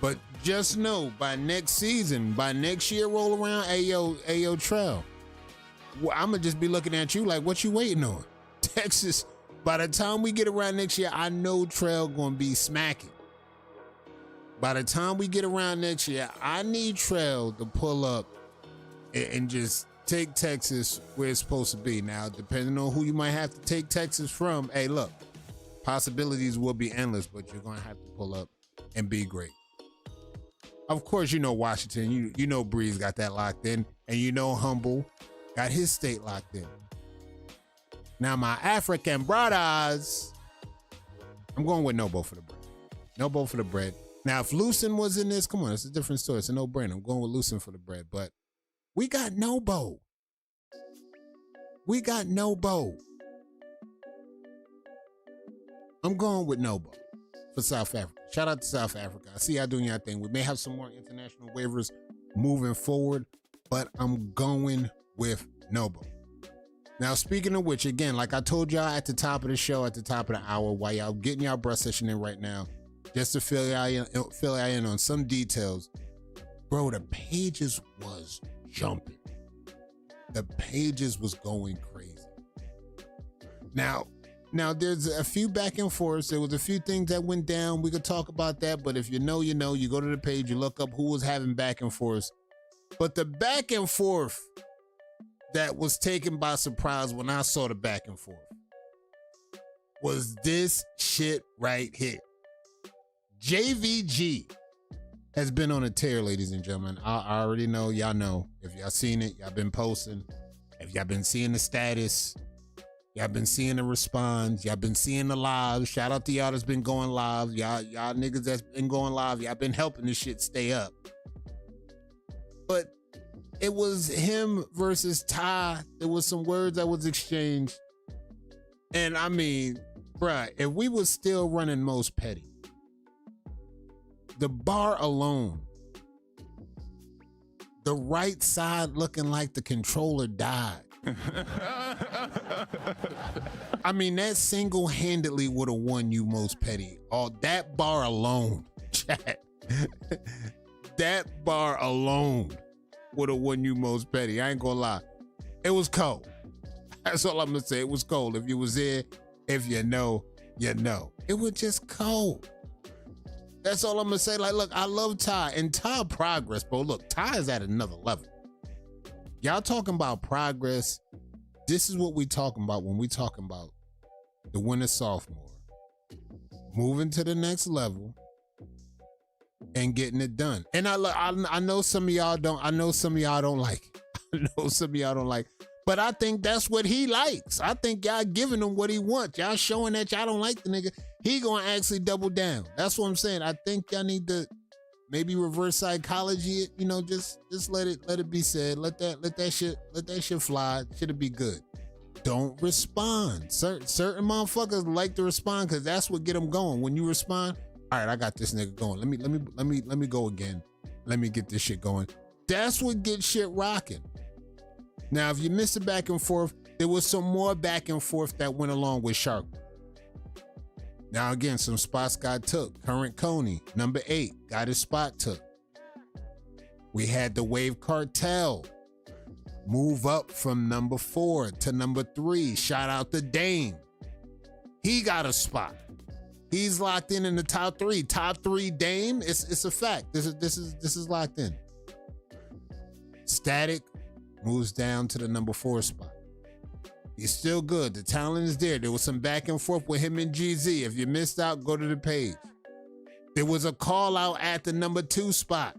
But just know, by next season, by next year roll around, ayo, Trell, I'm gonna just be looking at you like, what you waiting on? Texas, by the time we get around next year, I know Trell gonna be smacking. By the time we get around next year, I need Trell to pull up and just take Texas where it's supposed to be. Now, depending on who you might have to take Texas from, hey, look, possibilities will be endless, but you're gonna have to pull up and be great. Of course, you know Washington, you know Breeze got that locked in, and you know Humble got his state locked in. Now, my African brothers, I'm going with Nobo for the bread. Nobo for the bread. Now, if Lucen was in this, come on, it's a different story. It's a no-brainer. I'm going with Lucen for the bread, but we got Nobo. I'm going with Nobo for South Africa. Shout out to South Africa. I see y'all doing your thing. We may have some more international waivers moving forward, but I'm going with Nobo. Now, speaking of which, again, like I told y'all at the top of the show, at the top of the hour, while y'all getting y'all breath session in right now, just to fill y'all in on some details, bro, the pages was jumping. The pages was going crazy. Now there's a few back and forths. There was a few things that went down. We could talk about that, but if you know, you know. You go to the page, you look up who was having back and forths. But the back and forth that was taken by surprise when I saw the back and forth was this shit right here. JVG has been on a tear, ladies and gentlemen. I already know, y'all know. If y'all seen it, y'all been posting. If y'all been seeing the status, y'all been seeing the response, y'all been seeing the live. Shout out to y'all that's been going live. Y'all niggas that's been going live, y'all been helping this shit stay up. But it was him versus Ty. There was some words that was exchanged. And I mean, bruh, if we was still running Most Petty, the bar alone, the right side looking like the controller died. I mean, that single-handedly would have won you Most Petty. Oh, that bar alone, chat. That bar alone would have won you Most Petty. I ain't gonna lie. It was cold. That's all I'm gonna say. It was cold. If you was there, if you know, you know. It was just cold. That's all I'm gonna say. Like, look, I love Ty and Ty progress, bro. Look, Ty is at another level. Y'all talking about progress. This is what we talking about when we talking about the winter sophomore. Moving to the next level and getting it done. And I know some of y'all don't. I know some of y'all don't like it. I know some of y'all don't like it. But I think that's what he likes. I think y'all giving him what he wants. Y'all showing that y'all don't like the nigga. He gonna actually double down. That's what I'm saying. I think y'all need to maybe reverse psychology it. You know, just let it be said. Let that shit fly. Shit'll be good. Don't respond. Certain motherfuckers like to respond because that's what get them going. When you respond, all right, I got this nigga going. Let me go again. Let me get this shit going. That's what gets shit rocking. Now, if you missed the back and forth, there was some more back and forth that went along with Shark. Now, again, some spots got took. Current Coney, number 8, got his spot took. We had the Wave Cartel move up from number 4 to number 3. Shout out to Dame. He got a spot. He's locked in the top 3. Top 3 Dame. It's a fact. This is locked in. Static moves down to the number 4 spot. He's still good. The talent is there. There was some back and forth with him and GZ. If you missed out, go to the page. There was a call out at the number 2 spot.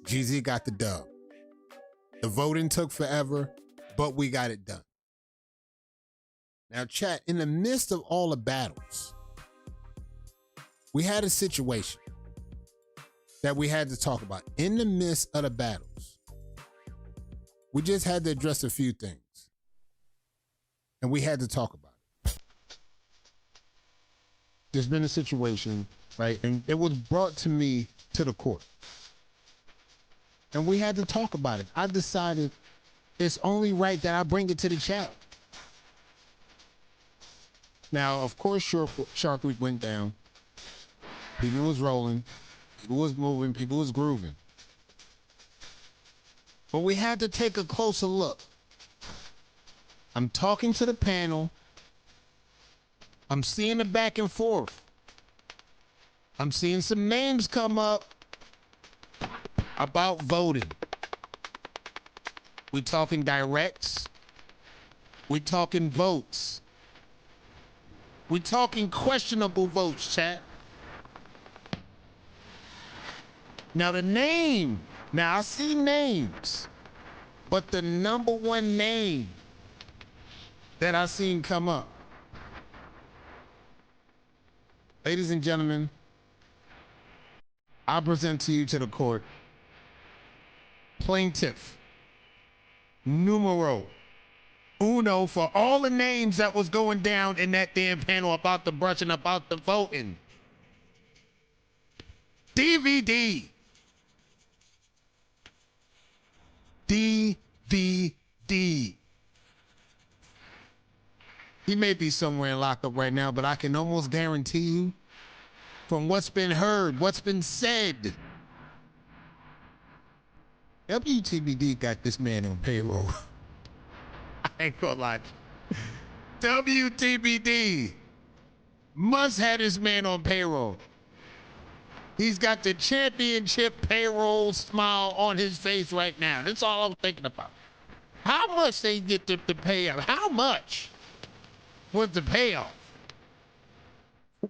GZ got the dub. The voting took forever, but we got it done. Now, chat, in the midst of all the battles, we had a situation that we had to talk about. In the midst of the battles, we just had to address a few things. And we had to talk about it. There's been a situation, right? And it was brought to me to the court. And we had to talk about it. I decided it's only right that I bring it to the chat. Now, of course, Shark Week went down. People was rolling. People was moving. People was grooving. But we had to take a closer look. I'm talking to the panel. I'm seeing the back and forth. I'm seeing some names come up about voting. We talking directs. We talking votes. We talking questionable votes, chat. Now the name, now I see names, but the number one name that I seen come up. Ladies and gentlemen, I present to you to the court, plaintiff, numero uno, for all the names that was going down in that damn panel about the brushing, about the voting. DVD. DVD. He may be somewhere in lockup right now, but I can almost guarantee you, from what's been heard, what's been said, WTBD got this man on payroll. I ain't gonna lie. WTBD must have this man on payroll. He's got the championship payroll smile on his face right now. That's all I'm thinking about. How much they get to pay up? How much was the payoff?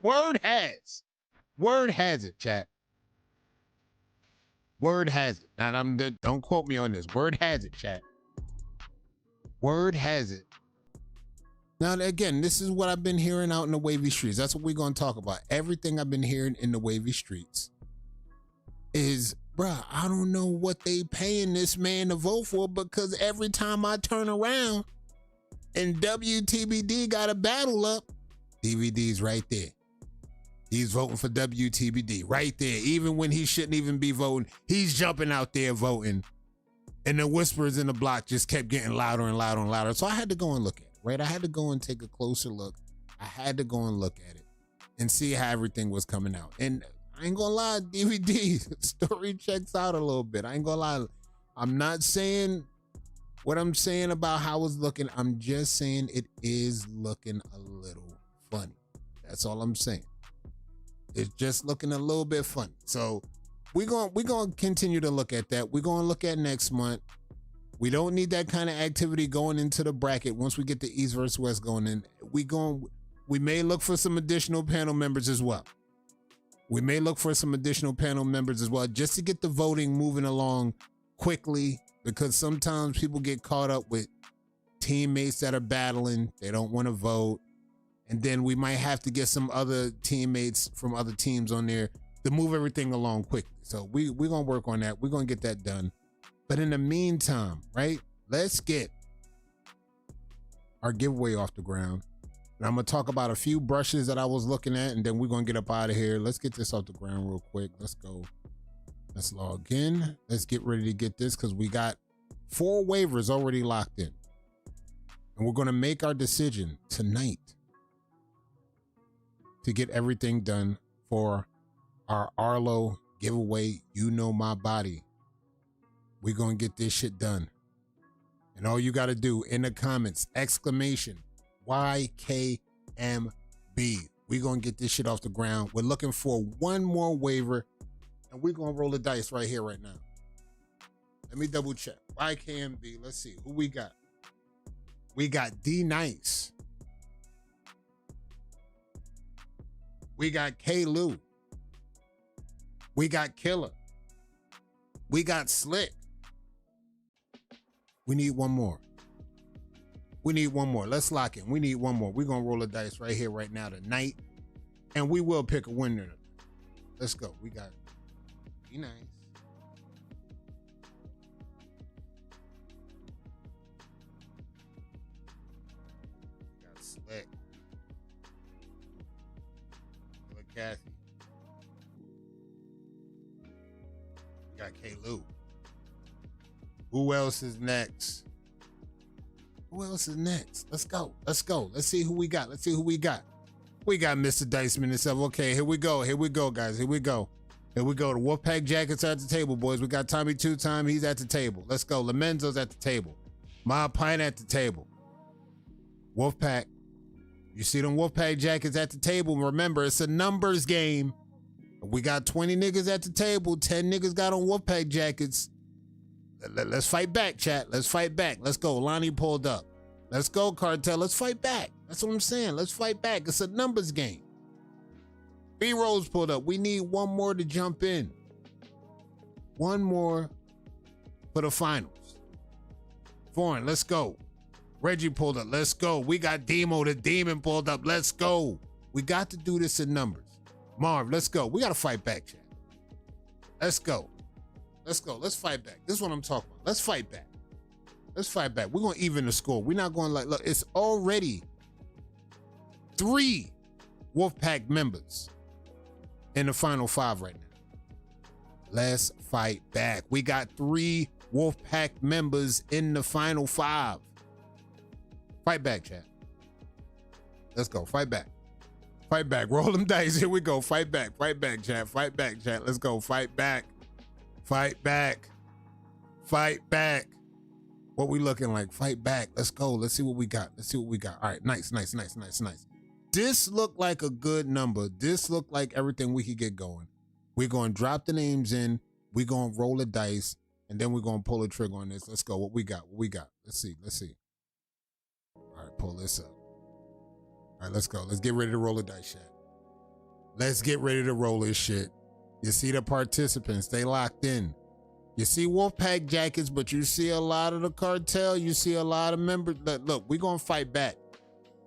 Word has it, chat. Word has it. Now, don't quote me on this. Word has it, chat. Word has it. Now, again, this is what I've been hearing out in the wavy streets. That's what we're going to talk about. Everything I've been hearing in the wavy streets is, bruh, I don't know what they paying this man to vote for, because every time I turn around and WTBD got a battle up, DVD's right there. He's voting for WTBD right there. Even when he shouldn't even be voting, he's jumping out there voting. And the whispers in the block just kept getting louder and louder and louder. So I had to go and look at it, right? I had to go and take a closer look. I had to go and look at it and see how everything was coming out. And I ain't gonna lie, DVD story checks out a little bit. I ain't gonna lie. I'm not saying what I'm saying about how it's looking. I'm just saying it is looking a little funny. That's all I'm saying. It's just looking a little bit funny. So we're gonna continue to look at that. We're gonna look at next month. We don't need that kind of activity going into the bracket. Once we get the East versus West going in, we may look for some additional panel members as well. Just to get the voting moving along quickly, because sometimes people get caught up with teammates that are battling. They don't want to vote. And then we might have to get some other teammates from other teams on there to move everything along quickly. So we're going to work on that. We're going to get that done. But in the meantime, right, let's get our giveaway off the ground. And I'm going to talk about a few brushes that I was looking at, and then we're going to get up out of here. Let's get this off the ground real quick. Let's go. Let's log in. Let's get ready to get this, because we got 4 waivers already locked in. And we're going to make our decision tonight to get everything done for our Arlo giveaway. You know my body. We're going to get this shit done. And all you got to do in the comments, exclamation, YKMB. We're going to get this shit off the ground. We're looking for one more waiver, and we're going to roll the dice right here, right now. Let me double check. YKMB. Let's see who we got. We got D Nice. We got K Lou. We got Killer. We got Slick. We need one more. We need one more. Let's lock in. We need one more. We're going to roll the dice right here, right now, tonight. And we will pick a winner. Let's go. We got D Nice. We got Slick. Killer Kathy. We got K Lou. Who else is next? Who else is next? Let's go. Let's go. Let's see who we got. Let's see who we got. We got Mr. Diceman himself. Okay, here we go. Here we go, guys. Here we go. Here we go. The Wolfpack Jackets are at the table, boys. We got Tommy Two Time. He's at the table. Let's go. Lomenzo's at the table. Ma Pine at the table. Wolfpack. You see them Wolfpack Jackets at the table. Remember, it's a numbers game. We got 20 niggas at the table. 10 niggas got on Wolfpack Jackets. Let's fight back, chat. Let's fight back. Let's go. Lonnie pulled up. Let's go, Cartel. Let's fight back. That's what I'm saying. Let's fight back. It's a numbers game. B-Rose pulled up. We need one more to jump in. One more for the finals. Foreign, let's go. Reggie pulled up. Let's go. We got Demo the Demon pulled up. Let's go. We got to do this in numbers. Marv, let's go. We got to fight back, chat. Let's go. Let's go. Let's fight back. This is what I'm talking about. Let's fight back. Let's fight back. We're going to even the score. We're not going like, look, it's already 3 Wolfpack members in the final 5 right now. Let's fight back. We got 3 Wolfpack members in the final 5. Fight back, chat. Let's go. Fight back. Fight back. Roll them dice. Here we go. Fight back. Fight back, chat. Fight back, chat. Let's go. Fight back. Fight back. Fight back. What we looking like? Fight back. Let's go. Let's see what we got. Let's see what we got. All right. Nice. This looked like a good number. This looked like everything we could get going. We're going to drop the names in. We're going to roll the dice. And then we're going to pull the trigger on this. Let's go. What we got? Let's see. All right. Pull this up. All right. Let's go. Let's get ready to roll the dice, chat. Let's get ready to roll this shit. You see the participants, they locked in. You see Wolfpack Jackets, but you see a lot of the cartel. You see a lot of members. Look, we're going to fight back.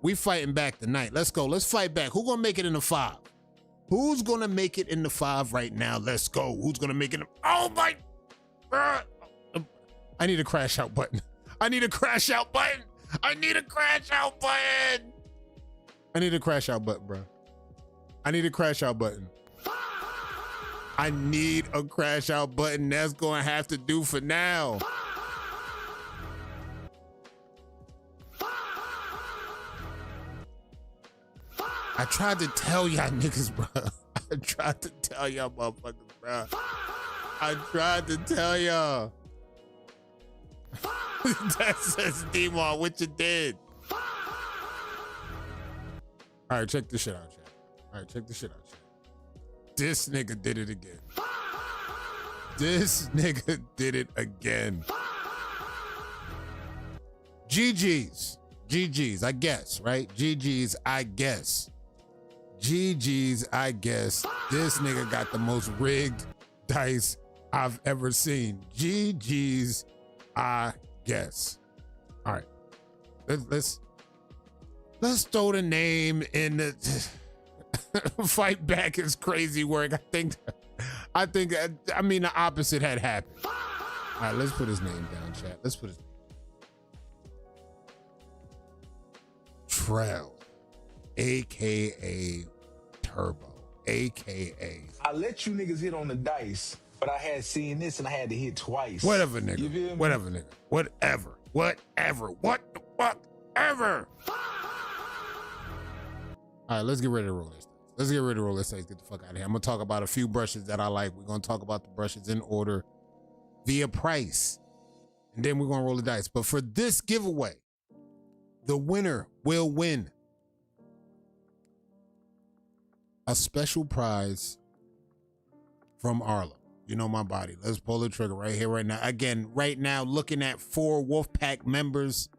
We fighting back tonight. Let's go. Let's fight back. Who's going to make it in the 5? Who's going to make it in the 5 right now? Let's go. Who's going to make it? Oh, my. I need a crash out button. I need a crash out button, bro. I need a crash out button. I need a crash out button. That's going to have to do for now. I tried to tell y'all niggas, bro. I tried to tell y'all motherfuckers, bro. I tried to tell y'all. That says D-Mar, what you did. All right, check this shit out, chat. This nigga did it again. GG's, I guess, right? GG's, I guess. This nigga got the most rigged dice I've ever seen. GG's, I guess. All right, let's throw the name in the fight back is crazy work. I mean the opposite had happened. All right, let's put his name down, chat. Let's put his name. Trell, aka Turbo, aka. I let you niggas hit on the dice, but I had seen this and I had to hit twice. Whatever, nigga. You feel me? Whatever, nigga. Whatever. What the fuck ever. All right, let's get ready to roll this. Let's get the fuck out of here. I'm gonna talk about a few brushes that I like. We're gonna talk about the brushes in order via price. And then we're gonna roll the dice. But for this giveaway, the winner will win a special prize from Arlo. You know my body. Let's pull the trigger right here, right now. Again, right now, looking at 4 Wolfpack members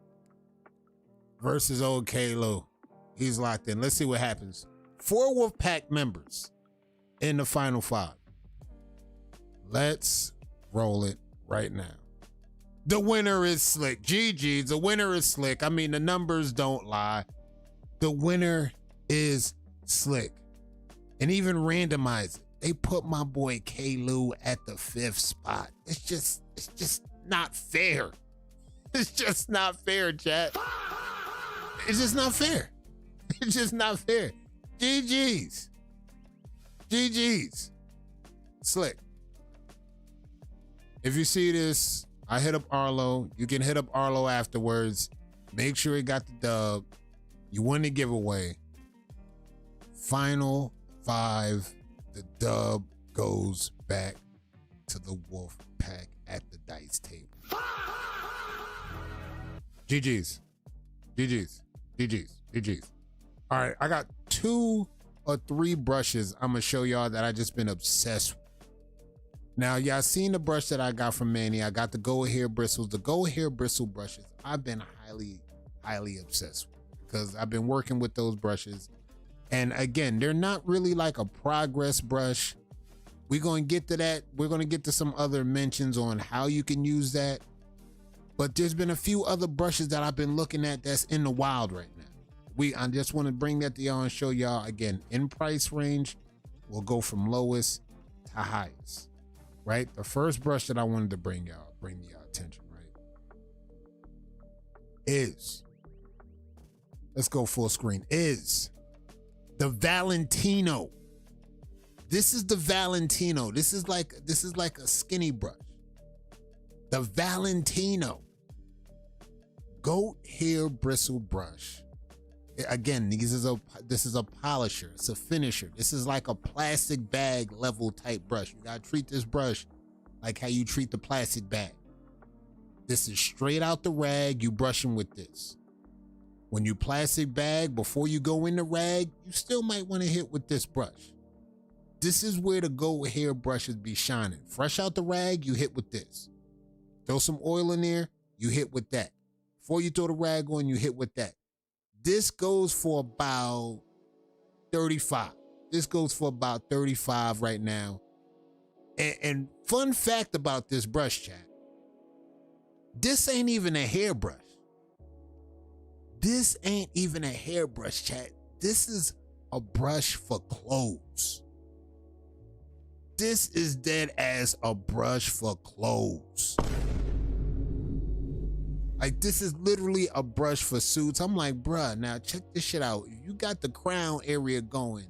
versus old K-Lo. He's locked in. Let's see what happens. 4 Wolfpack members in the final 5. Let's roll it right now. The winner is Slick. GG's. The winner is Slick. I mean, the numbers don't lie. The winner is Slick. And even randomize it. They put my boy K-Lou at the 5th spot. It's just not fair. It's just not fair, chat. It's just not fair. It's just not fair. GG's. GG's. Slick. If you see this, I hit up Arlo. You can hit up Arlo afterwards. Make sure he got the dub. You win the giveaway. Final 5. The dub goes back to the Wolf Pack at the dice table. GG's. GG's. GG's. GG's. All right, I got 2 or 3 brushes I'm going to show y'all that I just been obsessed with. Now, y'all seen the brush that I got from Manny. I got the Go Hair Bristles. The Go Hair Bristle brushes, I've been highly obsessed with because I've been working with those brushes. And again, they're not really like a progress brush. We're going to get to that. We're going to get to some other mentions on how you can use that. But there's been a few other brushes that I've been looking at that's in the wild right now. I just want to bring that to y'all and show y'all, again, in price range, we'll go from lowest to highest, right? The first brush that I wanted to bring y'all attention, right, is, let's go full screen, is the Valentino. This is the Valentino. This is like a skinny brush. The Valentino goat hair bristle brush. Again, this is a polisher. It's a finisher. This is like a plastic bag level type brush. You gotta treat this brush like how you treat the plastic bag. This is straight out the rag. You brushing with this. When you plastic bag, before you go in the rag, you still might want to hit with this brush. This is where the goat hair brushes be shining. Fresh out the rag, you hit with this. Throw some oil in there, you hit with that. Before you throw the rag on, you hit with that. This goes for about 35. This goes for about 35 right now. And fun fact about this brush, chat. This ain't even a hairbrush. This ain't even a hairbrush, chat. This is a brush for clothes. This is dead as a brush for clothes. Like, this is literally a brush for suits. I'm like, bruh, now check this shit out. If you got the crown area going,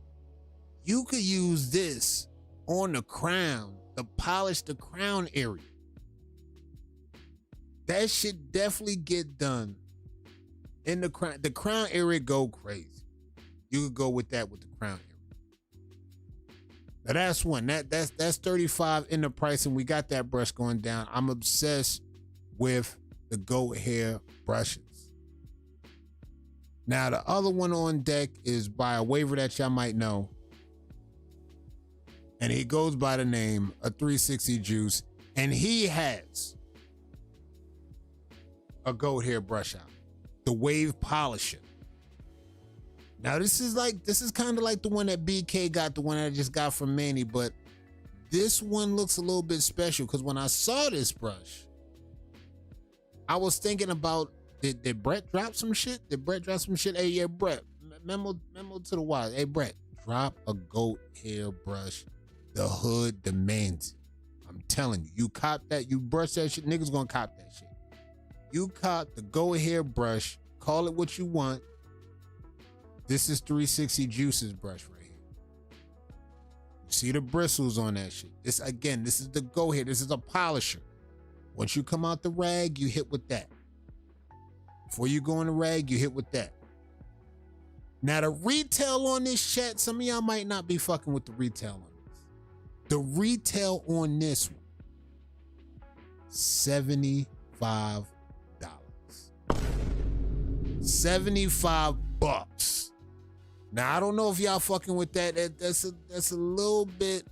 you could use this on the crown to polish the crown area. That shit definitely get done in the crown. The crown area go crazy. You could go with that with the crown area. Now that's one. That's 35 in the price, and we got that brush going down. I'm obsessed with the goat hair brushes. Now the other one on deck is by a waiver that y'all might know, and he goes by the name of 360 Juice, and he has a goat hair brush out, the Wave Polisher. Now this is kind of like the one that BK got, the one that I just got from Manny, but this one looks a little bit special because when I saw this brush, I was thinking about, did Brett drop some shit? Did Brett drop some shit? Hey, yeah, Brett, memo to the wise. Hey, Brett, drop a goat hair brush. The hood demands it. I'm telling you, you cop that, you brush that shit, niggas gonna cop that shit. You cop the goat hair brush, call it what you want. This is 360 Juice's brush right here. You see the bristles on that shit. This is the goat hair. This is a polisher. Once you come out the rag, you hit with that. Before you go in the rag, you hit with that. Now the retail on this, chat, some of y'all might not be fucking with the retail on this. The retail on this one, $75. $75. Now I don't know if y'all fucking with that. That's a little bit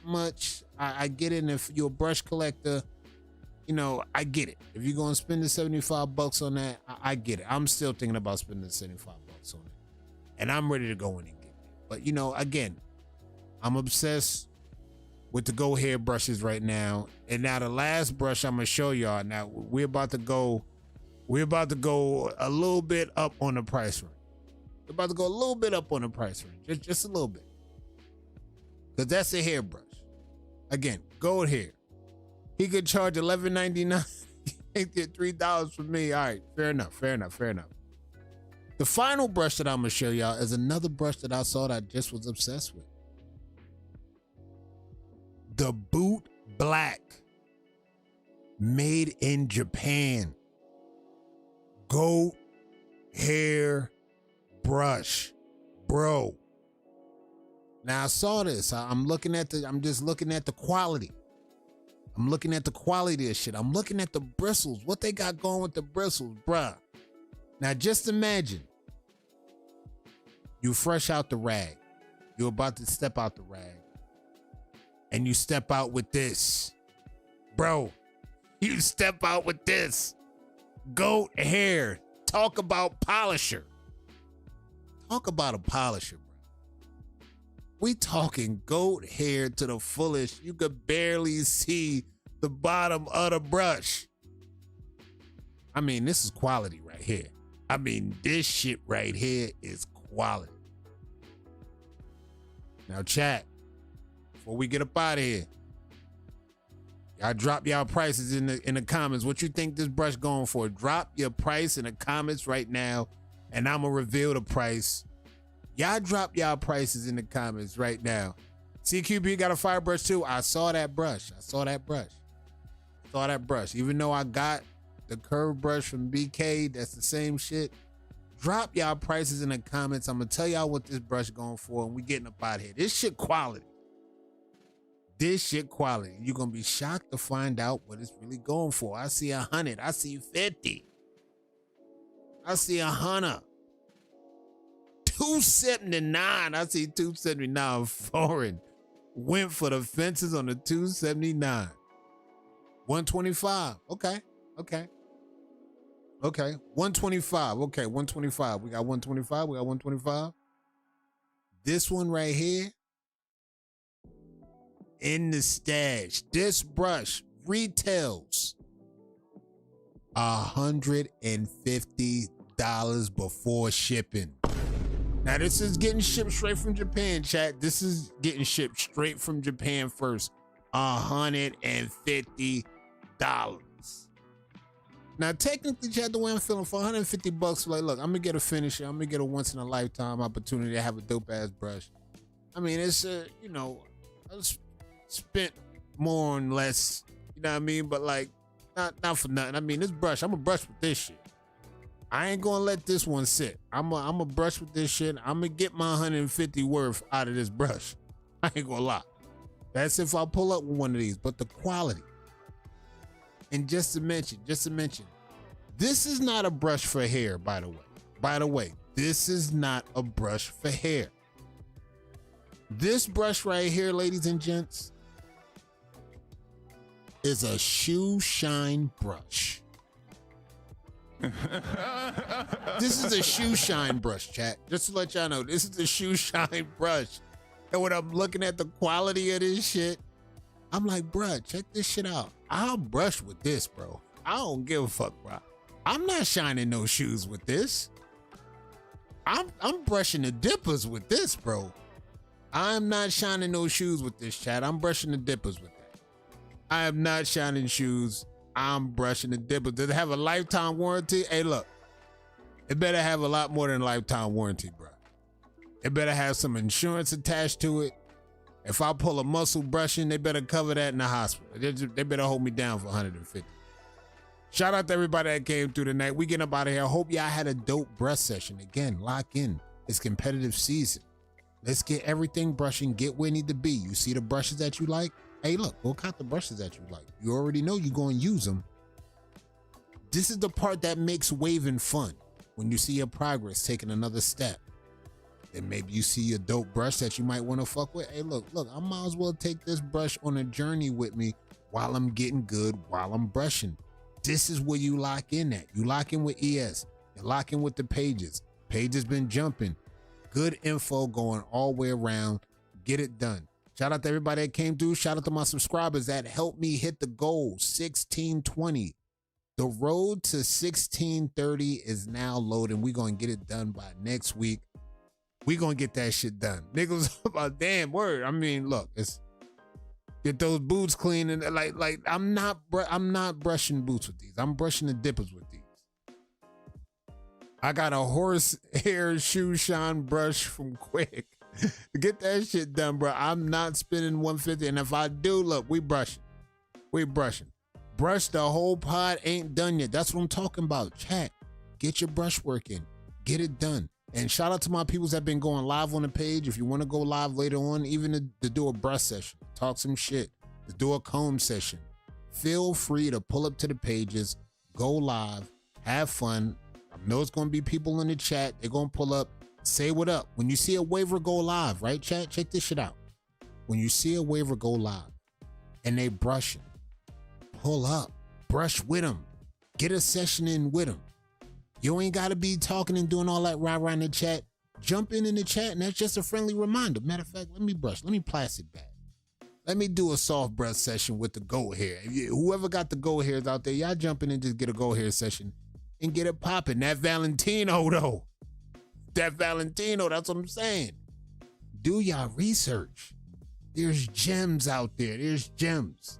much. I get it. And if you're a brush collector, you know, I get it. If you're going to spend the $75 on that, I get it. I'm still thinking about spending the $75 on it. And I'm ready to go in and get it. But, you know, again, I'm obsessed with the Go hair brushes right now. And now the last brush I'm going to show y'all. Now, we're about to go a little bit up on the price range. We're about to go a little bit up on the price range. Just a little bit. Because that's a hairbrush. Again, gold hair. He could charge $11.99. He get $3 from me. All right, fair enough. The final brush that I'm going to show y'all is another brush that I saw that I just was obsessed with. The Boot Black. Made in Japan. Goat hair brush. Bro. Now I saw this. I'm just looking at the quality. I'm looking at the quality of shit. I'm looking at the bristles. What they got going with the bristles, bruh. Now just imagine. You fresh out the rag. You're about to step out the rag. And you step out with this. Bro, you step out with this. Goat hair. Talk about polisher. Talk about a polisher, bro. We talking goat hair to the fullest. You could barely see the bottom of the brush. I mean, this is quality right here. I mean, this shit right here is quality. Now, chat, before we get up out of here, y'all drop y'all prices in the comments. What you think this brush going for? Drop your price in the comments right now, and I'm gonna reveal the price. Y'all drop y'all prices in the comments right now. CQB got a fire brush too. I saw that brush. Even though I got the curved brush from BK, that's the same shit. Drop y'all prices in the comments. I'm gonna tell y'all what this brush going for, and we getting up out of here. This shit quality. You're gonna be shocked to find out what it's really going for. I see 100. I see 50. I see 100. 279. I see 279 foreign. Went for the fences on the 279. 125. Okay. 125. Okay, 125. We got 125. This one right here. In the stash. This brush retails $150 before shipping. Now, this is getting shipped straight from Japan, chat. This is getting shipped straight from Japan first. $150. Now, technically, chat, the way I'm feeling, for $150, like, look, I'm gonna get a finisher. I'm gonna get a once in a lifetime opportunity to have a dope ass brush. I mean, it's I spent more and less, you know what I mean? But like, not for nothing. I mean, this brush, I'm gonna brush with this shit. I ain't gonna let this one sit. I'm gonna brush with this shit. I'm gonna get my 150 worth out of this brush. I ain't gonna lie. That's if I pull up with one of these. But the quality. And just to mention, this is not a brush for hair, by the way. By the way, this is not a brush for hair. This brush right here, ladies and gents, is a shoe shine brush. This is a shoe shine brush, chat. Just to let y'all know, this is a shoe shine brush. And when I'm looking at the quality of this shit, I'm like, bruh, check this shit out. I'll brush with this, bro. I don't give a fuck, bro. I'm not shining no shoes with this. I'm brushing the dippers with this, bro. I'm not shining no shoes with this, chat. I'm brushing the dippers with that. I am not shining shoes. I'm brushing the dippers. Does it have a lifetime warranty? Hey, look. It better have a lot more than a lifetime warranty, bro. It better have some insurance attached to it. If I pull a muscle brushing, they better cover that in the hospital. They better hold me down for 150. Shout out to everybody that came through tonight. We getting up out of here. I hope y'all had a dope brush session. Again, lock in. It's competitive season. Let's get everything brushing. Get where it need to be. You see the brushes that you like? Hey, look, go count the brushes that you like. You already know you're going to use them. This is the part that makes waving fun. When you see your progress taking another step. then maybe you see a dope brush that you might want to fuck with. Hey, look, I might as well take this brush on a journey with me while I'm getting good, while I'm brushing. This is where you lock in at. You lock in with ES. You lock in with the pages. Pages been jumping. Good info going all the way around. Get it done. Shout out to everybody that came through. Shout out to my subscribers that helped me hit the goal, 1620. The road to 1630 is now loading. We're going to get it done by next week. We're going to get that shit done. Niggas, a damn word. I mean, look, it's get those boots clean. And like I'm not brushing boots with these. I'm brushing the dippers with these. I got a horsehair shoe shine brush from Quick. Get that shit done, bro. I'm not spending 150. And if I do, look, we brushing. Brush the whole pod ain't done yet. That's what I'm talking about. Chat, get your brush work in. Get it done. And shout out to my peoples that been going live on the page. If you want to go live later on, even to do a brush session, talk some shit, to do a comb session, feel free to pull up to the pages, go live, have fun. I know it's going to be people in the chat. They're going to pull up, say what up. When you see a waiver go live, right, chat? Check this shit out. When you see a waiver go live and they brushing, pull up, brush with them, get a session in with them. You ain't got to be talking and doing all that rah-rah in the chat. Jump in the chat, and that's just a friendly reminder. Matter of fact, let me brush. Let me plastic back. Let me do a soft brush session with the goat hair. Whoever got the goat hairs out there, y'all jump in and just get a goat hair session and get it popping. That Valentino, though. That Valentino, that's what I'm saying. Do y'all research. There's gems out there. There's gems.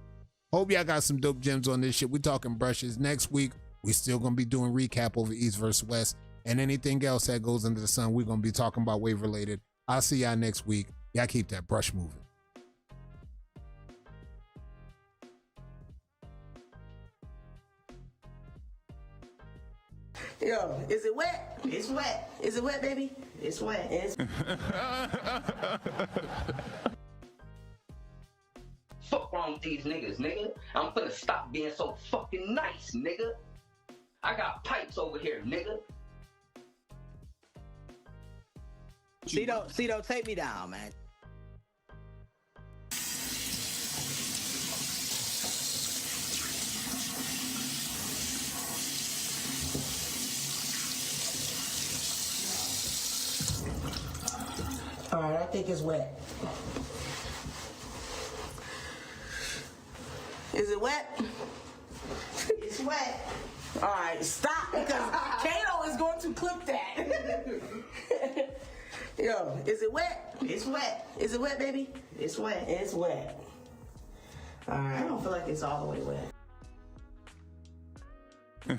Hope y'all got some dope gems on this shit. We talking brushes. Next week, we still going to be doing recap over East versus West. And anything else that goes under the sun, we're going to be talking about wave related. I'll see y'all next week. Y'all keep that brush moving. Yo, is it wet? It's wet. Is it wet, baby? It's wet. It's Fuck wrong with these niggas, nigga. I'm finna stop being so fucking nice, nigga. I got pipes over here, nigga. Cito, take me down, man. All right, I think it's wet. Is it wet? It's wet. All right, stop, because Kato is going to clip that. Yo, is it wet? It's wet. Is it wet, baby? It's wet. It's wet. All right, I don't feel like it's all the way wet.